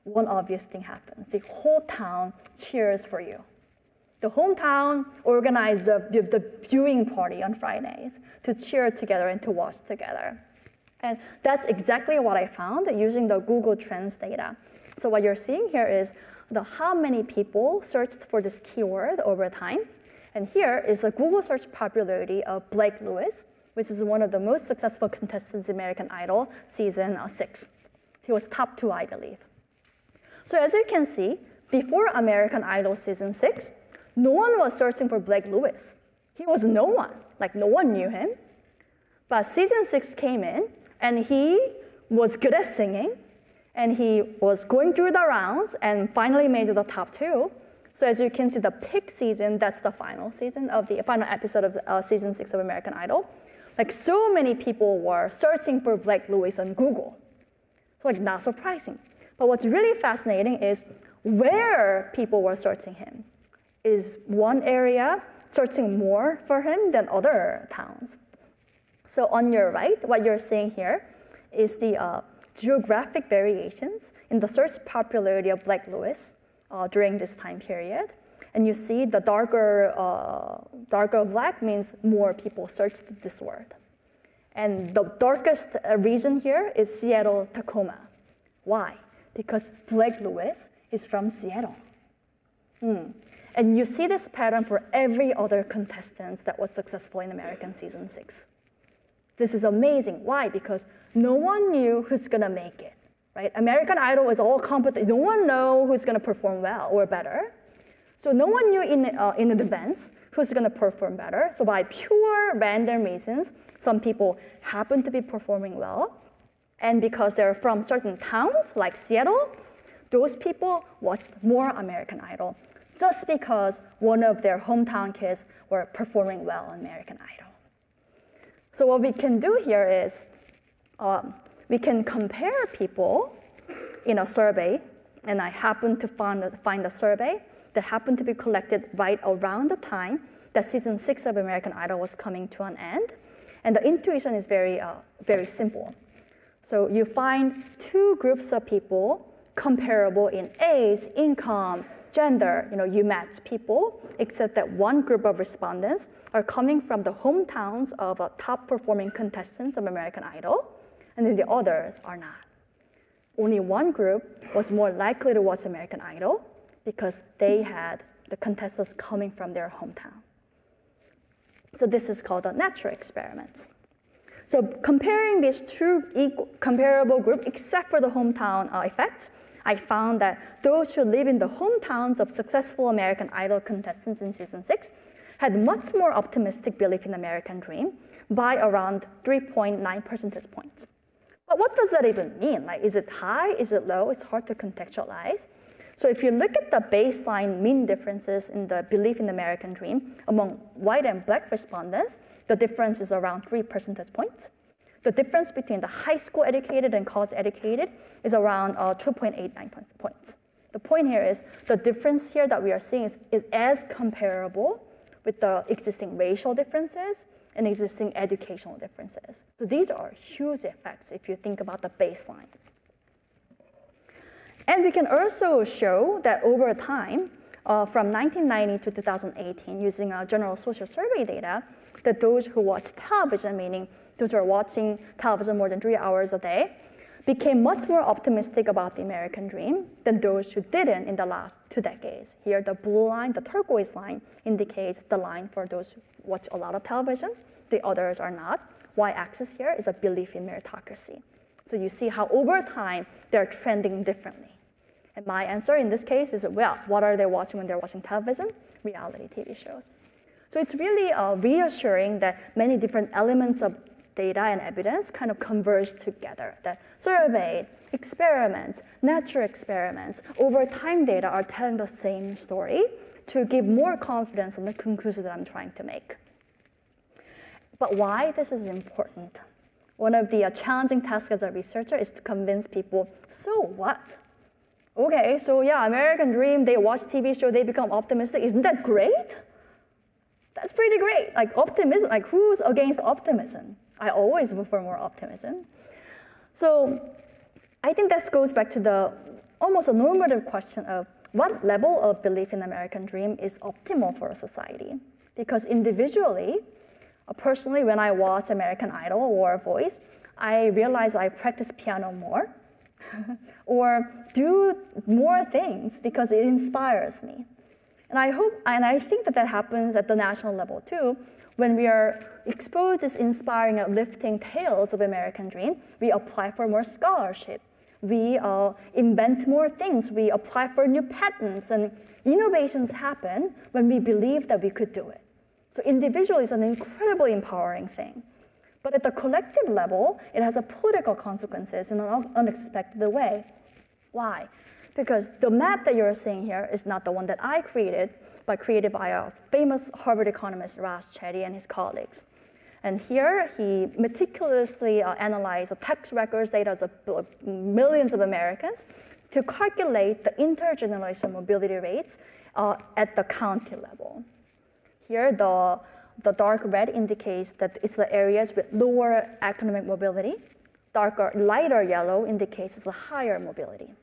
One obvious thing happens. The whole town cheers for you. The hometown organized the viewing party on Fridays to cheer together and to watch together. And that's exactly what I found using the Google Trends data. So what you're seeing here is how many people searched for this keyword over time. And here is the Google search popularity of Blake Lewis, which is one of the most successful contestants in American Idol season 6. He was top 2, I believe. So as you can see, before American Idol season 6, no one was searching for Blake Lewis. He was no one, like no one knew him. But season 6 came in, and he was good at singing, and he was going through the rounds and finally made it to the top 2. So as you can see, the pick season, that's the final season of the final episode of season 6 of American Idol. Like so many people were searching for Blake Lewis on Google. So like not surprising. But what's really fascinating is where people were searching him. Is one area searching more for him than other towns? So on your right, what you're seeing here is the geographic variations in the search popularity of Blake Lewis during this time period. And you see the darker black means more people searched this word. And the darkest region here is Seattle, Tacoma. Why? Because Blake Lewis is from Seattle. And you see this pattern for every other contestant that was successful in American season 6. This is amazing. Why? Because no one knew who's gonna make it, right? American Idol is all competition. No one knows who's gonna perform well or better. So no one knew in advance who's gonna perform better. So by pure random reasons, some people happen to be performing well. And because they're from certain towns like Seattle, those people watched more American Idol just because one of their hometown kids were performing well on American Idol. So what we can do here is we can compare people in a survey, and I happen to find a survey that happened to be collected right around the time that season 6 of American Idol was coming to an end. And the intuition is very simple. So you find two groups of people comparable in age, income, gender. You match people, except that one group of respondents are coming from the hometowns of top performing contestants of American Idol, and then the others are not. Only one group was more likely to watch American Idol because they had the contestants coming from their hometown. So this is called a natural experiment. So comparing these two comparable groups, except for the hometown effect, I found that those who live in the hometowns of successful American Idol contestants in season 6 had much more optimistic belief in American dream by around 3.9 percentage points. But what does that even mean? Like, is it high? Is it low? It's hard to contextualize. So if you look at the baseline mean differences in the belief in the American dream among white and black respondents, the difference is around 3 percentage points. The difference between the high school educated and college educated is around 2.89 points. The point here is the difference here that we are seeing is as comparable with the existing racial differences and existing educational differences. So these are huge effects if you think about the baseline. And we can also show that over time, from 1990 to 2018, using general social survey data, that those who watch television, meaning those who are watching television more than 3 hours a day, became much more optimistic about the American dream than those who didn't in the last 2 decades. Here, the blue line, the turquoise line, indicates the line for those who watch a lot of television. The others are not. Y-axis here is a belief in meritocracy. So you see how over time, they're trending differently. And my answer in this case is, well, what are they watching when they're watching television? Reality TV shows. So it's really reassuring that many different elements of data and evidence kind of converge together. That survey, experiments, natural experiments, over time data are telling the same story to give more confidence on the conclusion that I'm trying to make. But why this is important? One of the challenging tasks as a researcher is to convince people, so what? Okay, so yeah, American dream, they watch TV show, they become optimistic. Isn't that great? That's pretty great. Like optimism, like who's against optimism? I always look for more optimism. So I think that goes back to the almost a normative question of what level of belief in the American dream is optimal for a society? Because individually, personally, when I watch American Idol or Voice, I realize I practice piano more or do more things because it inspires me. And I think that happens at the national level too. When we are exposed to this inspiring, uplifting tales of American dream, we apply for more scholarship. We invent more things. We apply for new patents, and innovations happen when we believe that we could do it. So individually, it's an incredibly empowering thing. But at the collective level, it has a political consequences in an unexpected way. Why? Because the map that you're seeing here is not the one that I created, but created by a famous Harvard economist, Ross Chetty, and his colleagues. And here, he meticulously analyzed the tax records data of millions of Americans to calculate the intergenerational mobility rates at the county level. Here, the dark red indicates that it's the areas with lower economic mobility. Lighter yellow indicates it's a higher mobility.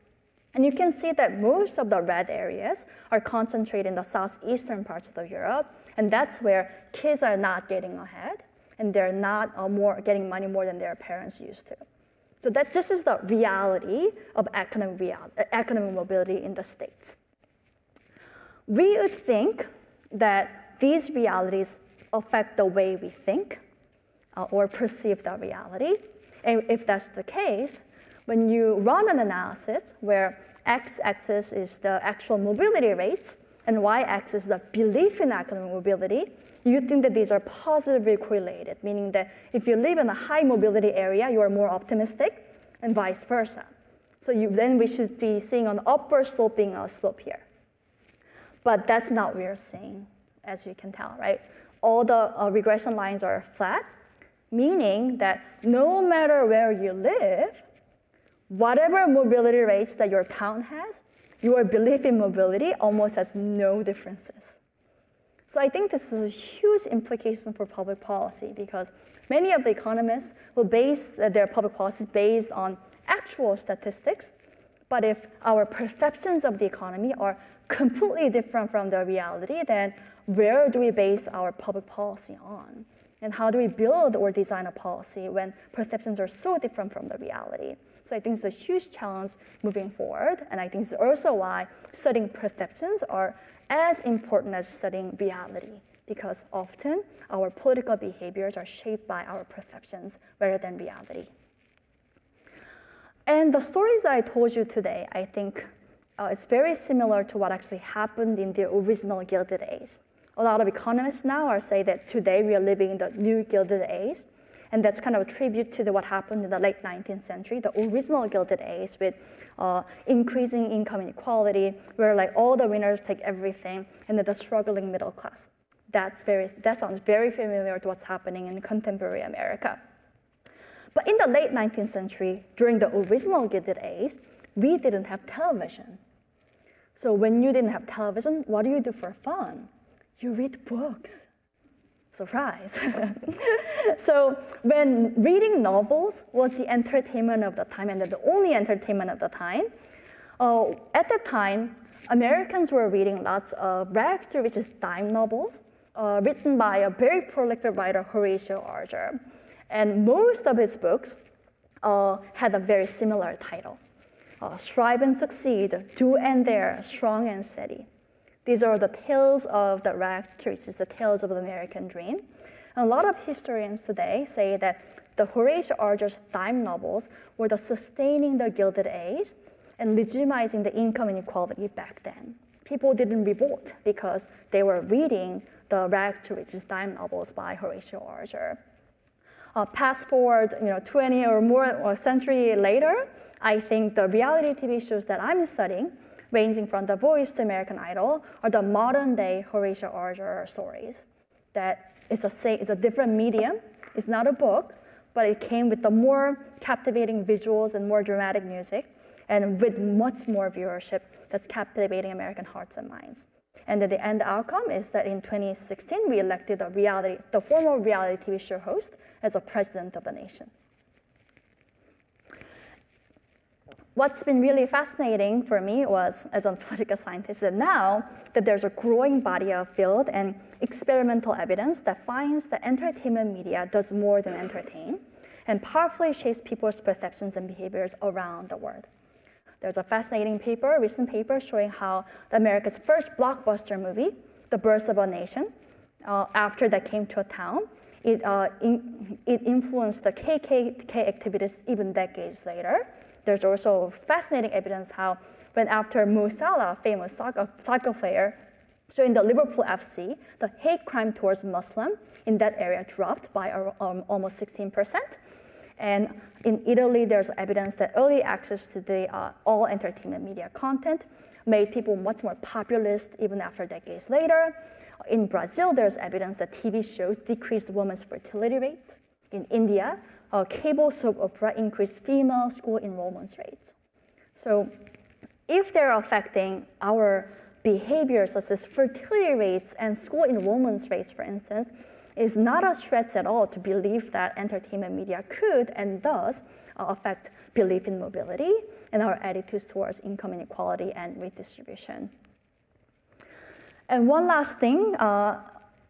And you can see that most of the red areas are concentrated in the southeastern parts of Europe, and that's where kids are not getting ahead, and they're not getting money more than their parents used to. So this is the reality of economic mobility in the States. We would think that these realities affect the way we think or perceive the reality. And if that's the case, when you run an analysis where x-axis is the actual mobility rates and y-axis is the belief in economic mobility, you think that these are positively correlated, meaning that if you live in a high mobility area, you are more optimistic, and vice versa. So then we should be seeing an upward sloping slope here. But that's not what we're seeing, as you can tell, right? All the regression lines are flat, meaning that no matter where you live, whatever mobility rates that your town has, your belief in mobility almost has no differences. So I think this is a huge implication for public policy because many of the economists will base their public policies based on actual statistics, but if our perceptions of the economy are completely different from the reality, then where do we base our public policy on? And how do we build or design a policy when perceptions are so different from the reality? So I think it's a huge challenge moving forward, and I think it's also why studying perceptions are as important as studying reality, because often our political behaviors are shaped by our perceptions rather than reality. And the stories that I told you today, I think it's very similar to what actually happened in the original Gilded Age. A lot of economists now are saying that today we are living in the new Gilded Age, and that's kind of a tribute to what happened in the late 19th century, the original Gilded Age with increasing income inequality, where like all the winners take everything, and then the struggling middle class. That sounds very familiar to what's happening in contemporary America. But in the late 19th century, during the original Gilded Age, we didn't have television. So when you didn't have television, what do you do for fun? You read books. Surprise. So when reading novels was the entertainment of the time and the only entertainment of the time, at that time, Americans were reading lots of rags to riches dime novels written by a very prolific writer, Horatio Alger. And most of his books had a very similar title. Strive and succeed, do and dare, strong and steady. These are the tales of the rags to riches, the tales of the American dream. And a lot of historians today say that the Horatio Alger's dime novels were the sustaining the Gilded Age and legitimizing the income inequality back then. People didn't revolt because they were reading the rags to riches dime novels by Horatio Alger. Fast forward 20 or more or a century later, I think the reality TV shows that I'm studying, ranging from The Voice to American Idol, are the modern day Horatio Alger stories. That it's a different medium, it's not a book, but it came with the more captivating visuals and more dramatic music, and with much more viewership that's captivating American hearts and minds. And the end outcome is that in 2016, we elected the former reality TV show host as a president of the nation. What's been really fascinating for me was, as a political scientist, that now that there's a growing body of field and experimental evidence that finds that entertainment media does more than entertain and powerfully shapes people's perceptions and behaviors around the world. There's a fascinating recent paper showing how America's first blockbuster movie, The Birth of a Nation, after that came to a town, it influenced the KKK activities even decades later. There's also fascinating evidence how when after Mo Salah, famous soccer player, joined the Liverpool FC, the hate crime towards Muslim in that area dropped by almost 16%. And in Italy, there's evidence that early access to the all entertainment media content made people much more populist even after decades later. In Brazil, there's evidence that TV shows decreased women's fertility rates. In India, cable soap opera increased female school enrollment rates. So if they're affecting our behavior, such as fertility rates and school enrollment rates, for instance, is not a stretch at all to believe that entertainment media could and does affect belief in mobility and our attitudes towards income inequality and redistribution. And one last thing,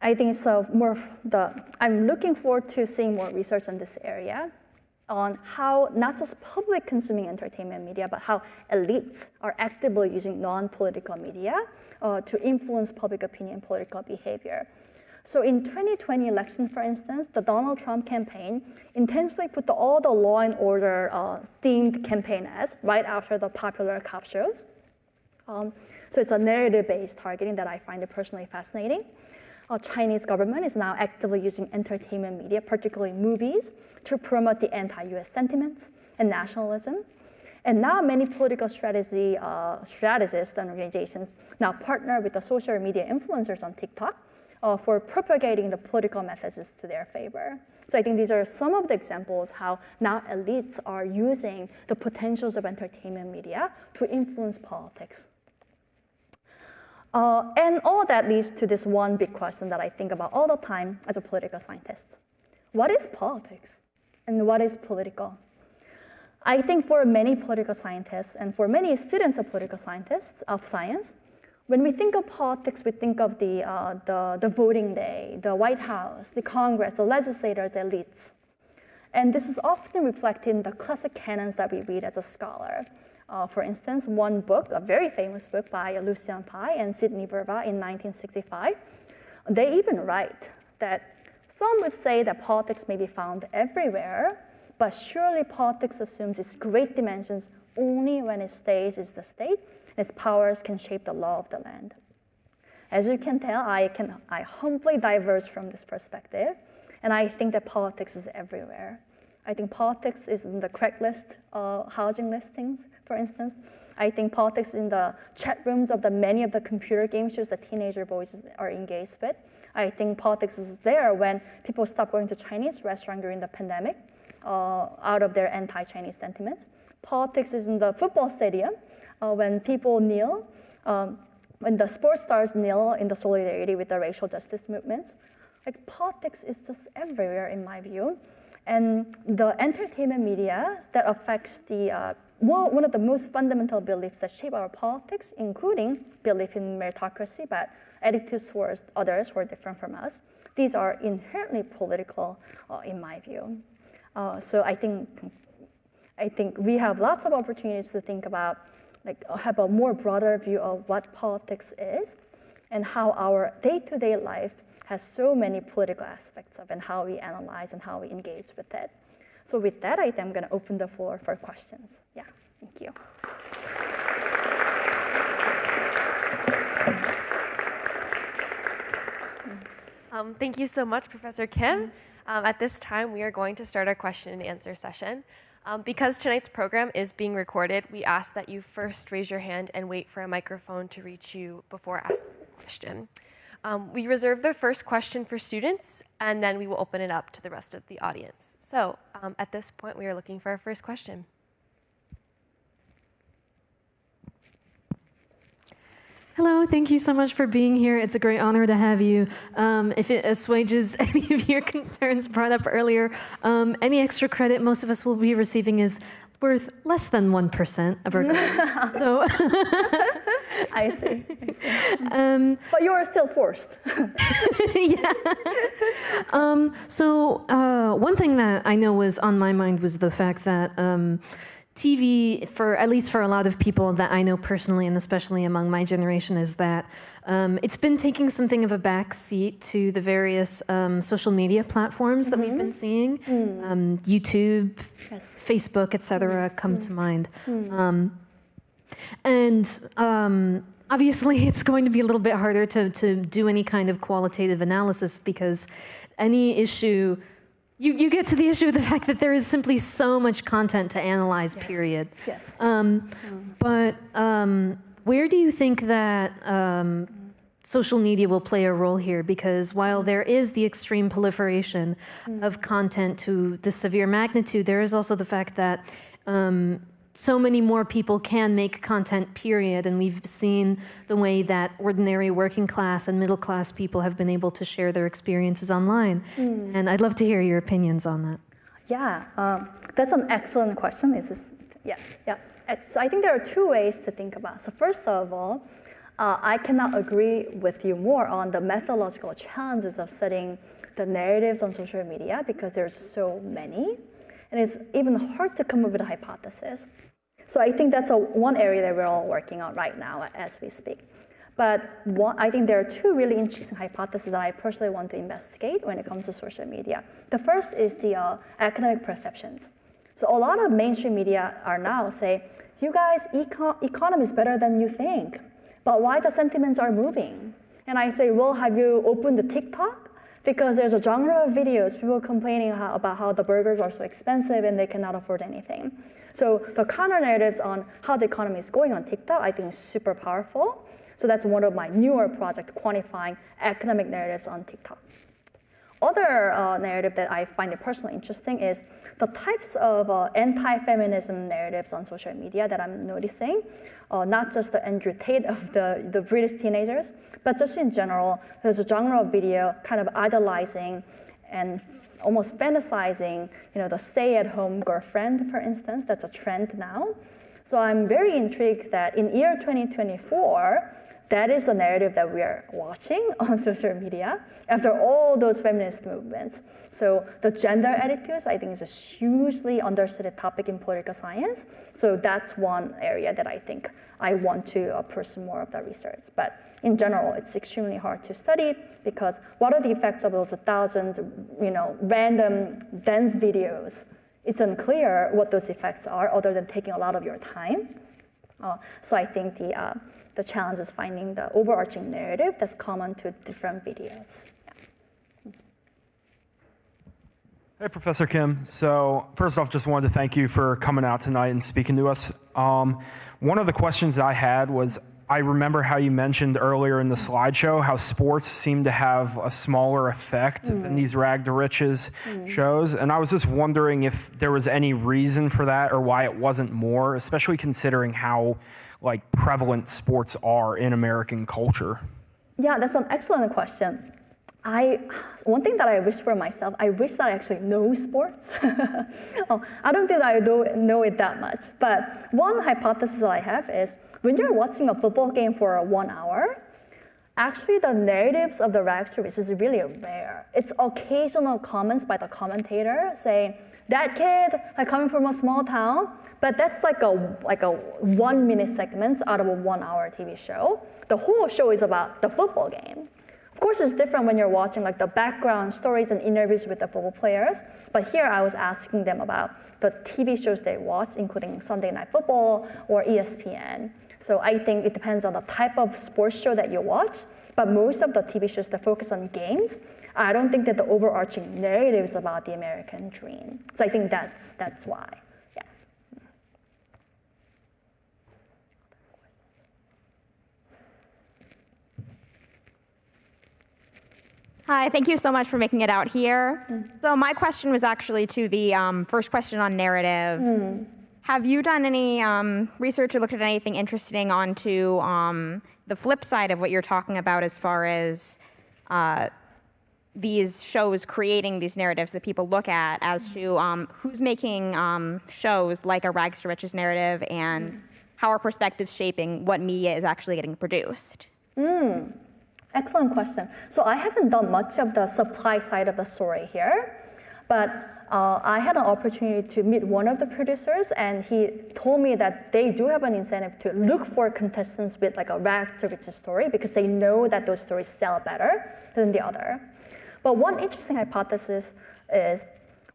I think it's I'm looking forward to seeing more research on this area on how not just public consuming entertainment media, but how elites are actively using non-political media to influence public opinion and political behavior. So in 2020 election, for instance, the Donald Trump campaign intentionally put all the law and order themed campaign ads right after the popular cop shows. So it's a narrative-based targeting that I find it personally fascinating. Chinese government is now actively using entertainment media, particularly movies, to promote the anti-US sentiments and nationalism. And now many political strategists and organizations now partner with the social media influencers on TikTok for propagating the political messages to their favor. So I think these are some of the examples how now elites are using the potentials of entertainment media to influence politics. And all that leads to this one big question that I think about all the time as a political scientist. What is politics? And what is political? I think for many political scientists and for many students of political science, when we think of politics, we think of the voting day, the White House, the Congress, the legislators, the elites. And this is often reflected in the classic canons that we read as a scholar. For instance, one book, a very famous book by Lucian Pye and Sidney Verba in 1965, they even write that some would say that politics may be found everywhere, but surely politics assumes its great dimensions only when it stays as the state, and its powers can shape the law of the land. As you can tell, I humbly diverge from this perspective, and I think that politics is everywhere. I think politics is in the Craigslist housing listings, for instance. I think politics is in the chat rooms of many of the computer game shows that teenager boys are engaged with. I think politics is there when people stop going to Chinese restaurants during the pandemic out of their anti-Chinese sentiments. Politics is in the football stadium when people kneel when the sport stars kneel in the solidarity with the racial justice movements, like politics is just everywhere in my view. And the entertainment media that affects the one of the most fundamental beliefs that shape our politics, including belief in meritocracy, but attitudes towards others who are different from us. These are inherently political, in my view. So I think we have lots of opportunities to think about, like, have a more broader view of what politics is, and how our day-to-day life has so many political aspects of, and how we analyze and how we engage with it. So with that, I think I'm going to open the floor for questions. Yeah, thank you. Thank you so much, Professor Kim. At this time, we are going to start our question and answer session. Because tonight's program is being recorded, we ask that you first raise your hand and wait for a microphone to reach you before asking a question. We reserve the first question for students, and then we will open it up to the rest of the audience. So at this point, we are looking for our first question. Hello, thank you so much for being here. It's a great honor to have you. If it assuages any of your concerns brought up earlier, any extra credit most of us will be receiving is worth less than 1% of our credit. So I see. But you are still forced. Yeah. One thing that I know was on my mind was the fact that TV, at least for a lot of people that I know personally, and especially among my generation, is that it's been taking something of a back seat to the various social media platforms that we've been seeing. YouTube, yes. Facebook, etc. come to mind. Obviously, it's going to be a little bit harder to do any kind of qualitative analysis, because any issue, you get to the issue of the fact that there is simply so much content to analyze, yes. Period. Yes. But where do you think that social media will play a role here? Because while there is the extreme proliferation of content to the severe magnitude, there is also the fact that so many more people can make content, period, and we've seen the way that ordinary working class and middle class people have been able to share their experiences online. And I'd love to hear your opinions on that. Yeah, that's an excellent question. Yes, yeah. So I think there are two ways to think about. So first of all, I cannot agree with you more on the methodological challenges of studying the narratives on social media, because there's so many, and it's even hard to come up with a hypothesis. So I think that's one area that we're all working on right now as we speak. But I think there are two really interesting hypotheses that I personally want to investigate when it comes to social media. The first is the economic perceptions. So a lot of mainstream media are now say, you guys, economy is better than you think, but why the sentiments are moving? And I say, well, have you opened the TikTok? Because there's a genre of videos, people complaining about how the burgers are so expensive and they cannot afford anything. So the counter narratives on how the economy is going on TikTok, I think is super powerful. So that's one of my newer projects, quantifying economic narratives on TikTok. Other narrative that I find it personally interesting is the types of anti-feminism narratives on social media that I'm noticing. Not just the Andrew Tate of the British teenagers, but just in general, there's a genre of video kind of idolizing and almost fantasizing, the stay-at-home girlfriend, for instance. That's a trend now. So I'm very intrigued that in year 2024, that is the narrative that we are watching on social media after all those feminist movements. So the gender attitudes, I think, is a hugely understudied topic in political science. So that's one area that I think I want to pursue more of the research. But in general, it's extremely hard to study, because what are the effects of those 1,000, random dense videos? It's unclear what those effects are, other than taking a lot of your time. So I think the challenge is finding the overarching narrative that's common to different videos. Yeah. Hey, Professor Kim. So first off, just wanted to thank you for coming out tonight and speaking to us. One of the questions I had was, I remember how you mentioned earlier in the slideshow how sports seem to have a smaller effect than these rag to riches shows. And I was just wondering if there was any reason for that or why it wasn't more, especially considering how like prevalent sports are in American culture. Yeah, that's an excellent question. One thing that I wish for myself, I wish that I actually know sports. I don't think I know it that much. But one hypothesis that I have is when you're watching a football game for 1 hour, actually the narratives of the rags to riches is really rare. It's occasional comments by the commentator saying, that kid coming from a small town, but that's like a 1 minute segment out of a 1 hour TV show. The whole show is about the football game. Of course, it's different when you're watching like the background stories and interviews with the football players. But here I was asking them about the TV shows they watch, including Sunday Night Football or ESPN. So I think it depends on the type of sports show that you watch. But most of the TV shows that focus on games, I don't think that the overarching narrative is about the American dream. So I think that's why. Yeah. Hi, thank you so much for making it out here. So my question was actually to the first question on narrative. Have you done any research or looked at anything interesting onto the flip side of what you're talking about as far as these shows creating these narratives that people look at as to who's making shows like a rags to riches narrative and how are perspectives shaping what media is actually getting produced? Excellent question. So I haven't done much of the supply side of the story here, but I had an opportunity to meet one of the producers, and he told me that they do have an incentive to look for contestants with like a rag to riches story because they know that those stories sell better than the other. But one interesting hypothesis is,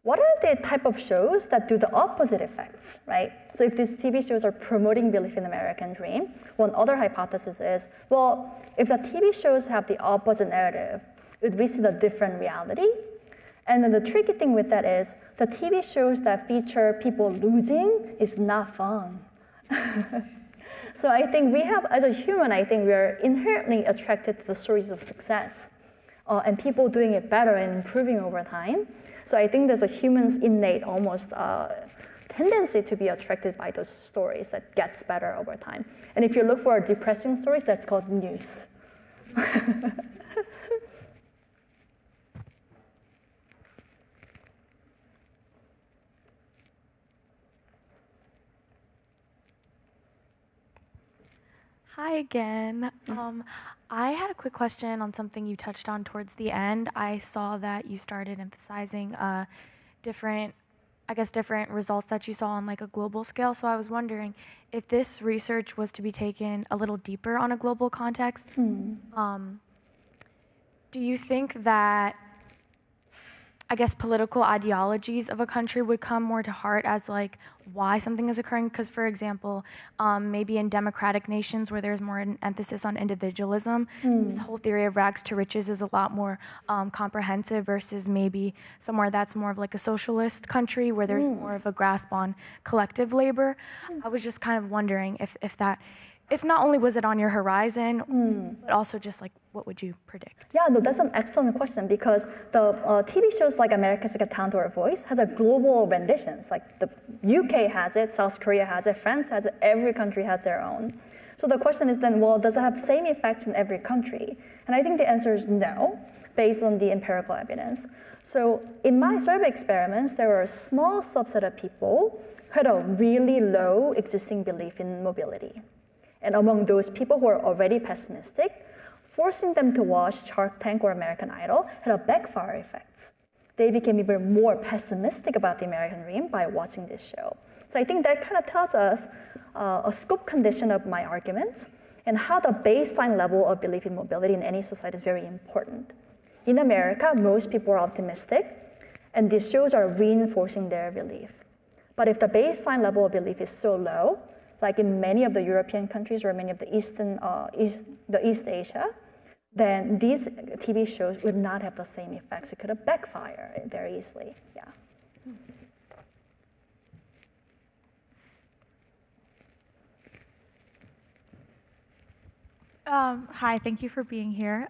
what are the type of shows that do the opposite effects, right? So if these TV shows are promoting belief in the American dream, one other hypothesis is, well, if the TV shows have the opposite narrative, would we see the different reality? And then the tricky thing with that is, the TV shows that feature people losing is not fun. So I think we have, as a human, I think we are inherently attracted to the stories of success and people doing it better and improving over time. So I think there's a human's innate almost tendency to be attracted by those stories that gets better over time. And if you look for depressing stories, that's called news. Hi again. I had a quick question on something you touched on towards the end. I saw that you started emphasizing different results that you saw on like a global scale. So I was wondering if this research was to be taken a little deeper on a global context. Do you think that political ideologies of a country would come more to heart as like why something is occurring? Because for example, maybe in democratic nations where there's more an emphasis on individualism, this whole theory of rags to riches is a lot more comprehensive versus maybe somewhere that's more of like a socialist country where there's more of a grasp on collective labor. I was just kind of wondering if not only was it on your horizon, but also just like, what would you predict? Yeah, no, that's an excellent question because the TV shows like America's Got Talent or Voice has a global renditions. Like the UK has it, South Korea has it, France has it, every country has their own. So the question is then, well, does it have the same effects in every country? And I think the answer is no, based on the empirical evidence. So in my survey experiments, there were a small subset of people who had a really low existing belief in mobility. And among those people who are already pessimistic, forcing them to watch Shark Tank or American Idol had a backfire effect. They became even more pessimistic about the American dream by watching this show. So I think that kind of tells us a scope condition of my arguments and how the baseline level of belief in mobility in any society is very important. In America, most people are optimistic, and these shows are reinforcing their belief. But if the baseline level of belief is so low, like in many of the European countries or many of the East Asia, then these TV shows would not have the same effects. It could have backfired very easily. Yeah. Hi, thank you for being here.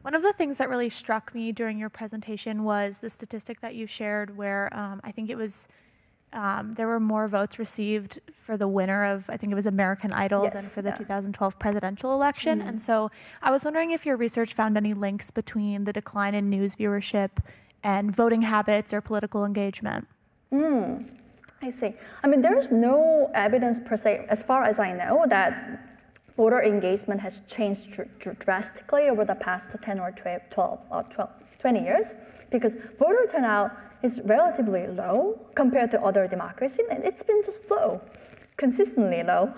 One of the things that really struck me during your presentation was the statistic that you shared where I think it was there were more votes received for the winner of, I think it was American Idol, than for the 2012 presidential election. And so I was wondering if your research found any links between the decline in news viewership and voting habits or political engagement. I see. I mean, there's no evidence per se, as far as I know, that voter engagement has changed drastically over the past 10 or 20 years, because voter turnout is relatively low compared to other democracies, and it's been just low, consistently low.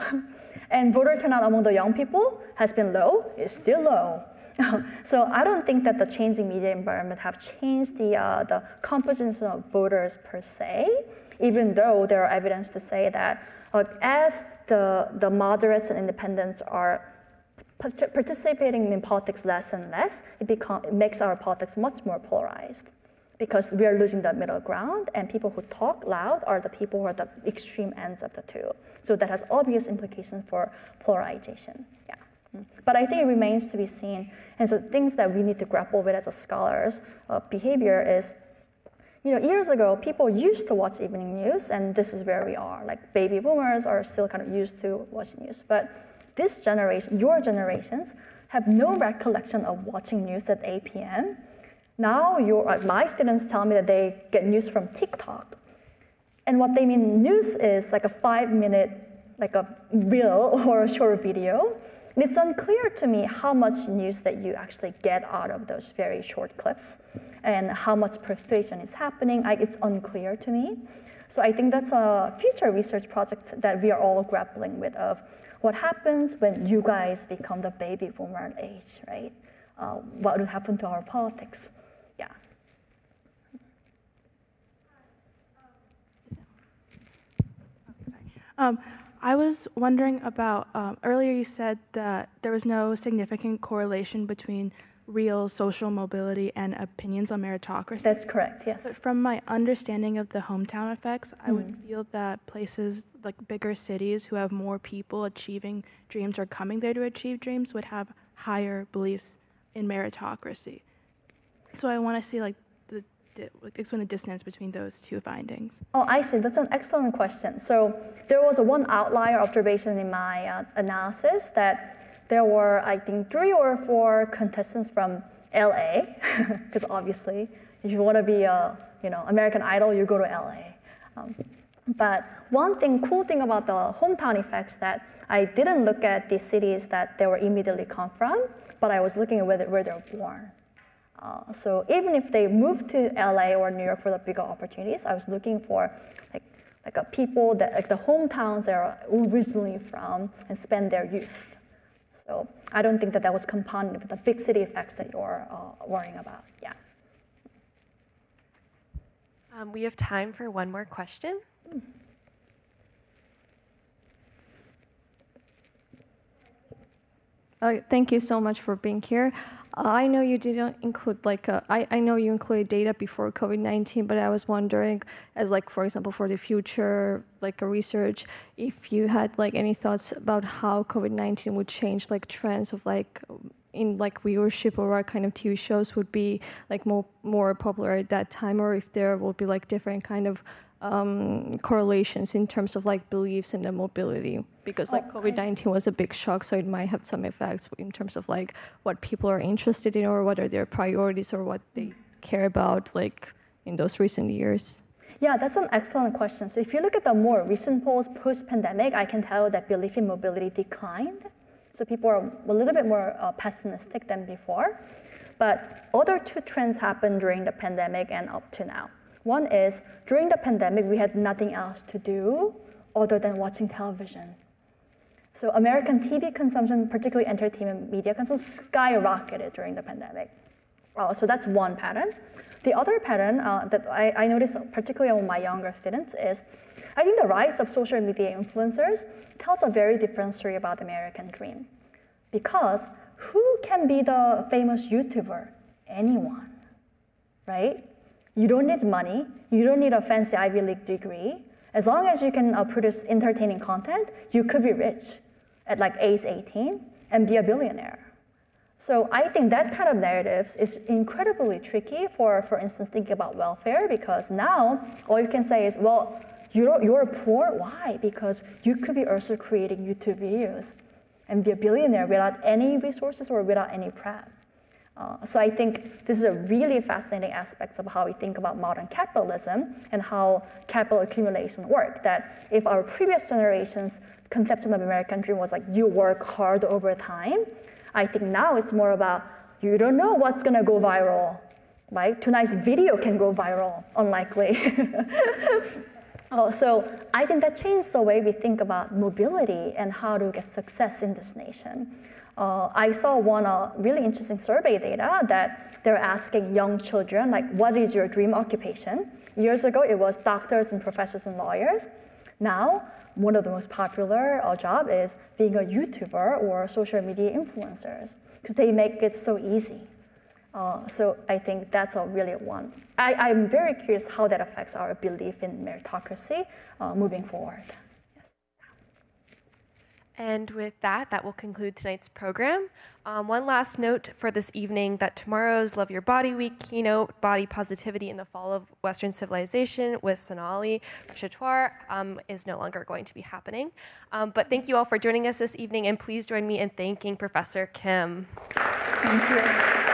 And voter turnout among the young people has been low, it's still low. So I don't think that the changing media environment have changed the composition of voters per se, even though there are evidence to say that as the moderates and independents are participating in politics less and less, it makes our politics much more polarized, because we are losing the middle ground, and people who talk loud are the people who are the extreme ends of the two. So that has obvious implications for polarization. Yeah. But I think it remains to be seen. And so things that we need to grapple with as a scholars of behavior is, years ago, people used to watch evening news, and this is where we are. Like, baby boomers are still kind of used to watching news. But this generation, your generations, have no recollection of watching news at 8 p.m. Now, my students tell me that they get news from TikTok. And what they mean news is like a 5-minute, like a reel or a short video. And it's unclear to me how much news that you actually get out of those very short clips and how much persuasion is happening. It's unclear to me. So I think that's a future research project that we are all grappling with, of what happens when you guys become the baby boomer age, right? What would happen to our politics? Yeah. I was wondering about, earlier you said that there was no significant correlation between real social mobility and opinions on meritocracy. That's correct, yes. But from my understanding of the hometown effects, I would feel that places like bigger cities who have more people achieving dreams or coming there to achieve dreams would have higher beliefs in meritocracy. So I want to see explain the dissonance between those two findings. Oh, I see. That's an excellent question. So there was one outlier observation in my analysis that there were, I think, 3 or 4 contestants from LA, because obviously, if you want to be a American Idol, you go to LA. But one cool thing about the hometown effects that I didn't look at the cities that they were immediately come from, but I was looking at where they were born. So even if they moved to LA or New York for the bigger opportunities, I was looking for like a people that like the hometowns they're originally from and spend their youth. So I don't think that was compounded with the big city effects that you're worrying about. Yeah. We have time for one more question. Thank you so much for being here. I know you didn't include I know you included data before COVID-19, but I was wondering, as for example, for the future, a research, if you had any thoughts about how COVID-19 would change trends of in viewership, or what kind of TV shows would be more popular at that time, or if there will be different kind of correlations in terms of beliefs and the mobility, because COVID-19 was a big shock, so it might have some effects in terms of what people are interested in, or what are their priorities, or what they care about in those recent years. Yeah, that's an excellent question. So if you look at the more recent polls post-pandemic, I can tell that belief in mobility declined. So people are a little bit more pessimistic than before. But other 2 trends happened during the pandemic and up to now. One is, during the pandemic, we had nothing else to do other than watching television. So American TV consumption, particularly entertainment media consumption, skyrocketed during the pandemic. So that's one pattern. The other pattern that I noticed, particularly among my younger students, is I think the rise of social media influencers tells a very different story about the American dream. Because who can be the famous YouTuber? Anyone, right? You don't need money. You don't need a fancy Ivy League degree. As long as you can produce entertaining content, you could be rich at age 18. and be a billionaire. So I think that kind of narrative is incredibly tricky for instance, thinking about welfare, because now all you can say is, well, you're poor. Why? Because you could be also creating YouTube videos and be a billionaire without any resources or without any prep. So I think this is a really fascinating aspect of how we think about modern capitalism and how capital accumulation works. That if our previous generations' conception of American dream was like you work hard over time, I think now it's more about you don't know what's gonna go viral, right? Tonight's video can go viral, unlikely. So I think that changed the way we think about mobility and how to get success in this nation. I saw one really interesting survey data that they're asking young children, like, what is your dream occupation? Years ago, it was doctors and professors and lawyers. Now, one of the most popular job is being a YouTuber or social media influencers, because they make it so easy. So I think that's a really one. I'm very curious how that affects our belief in meritocracy moving forward. And with that, that will conclude tonight's program. One last note for this evening, that tomorrow's Love Your Body Week keynote, Body Positivity in the Fall of Western Civilization with Sonali Rashatwar, is no longer going to be happening. But thank you all for joining us this evening, and please join me in thanking Professor Kim. Thank you.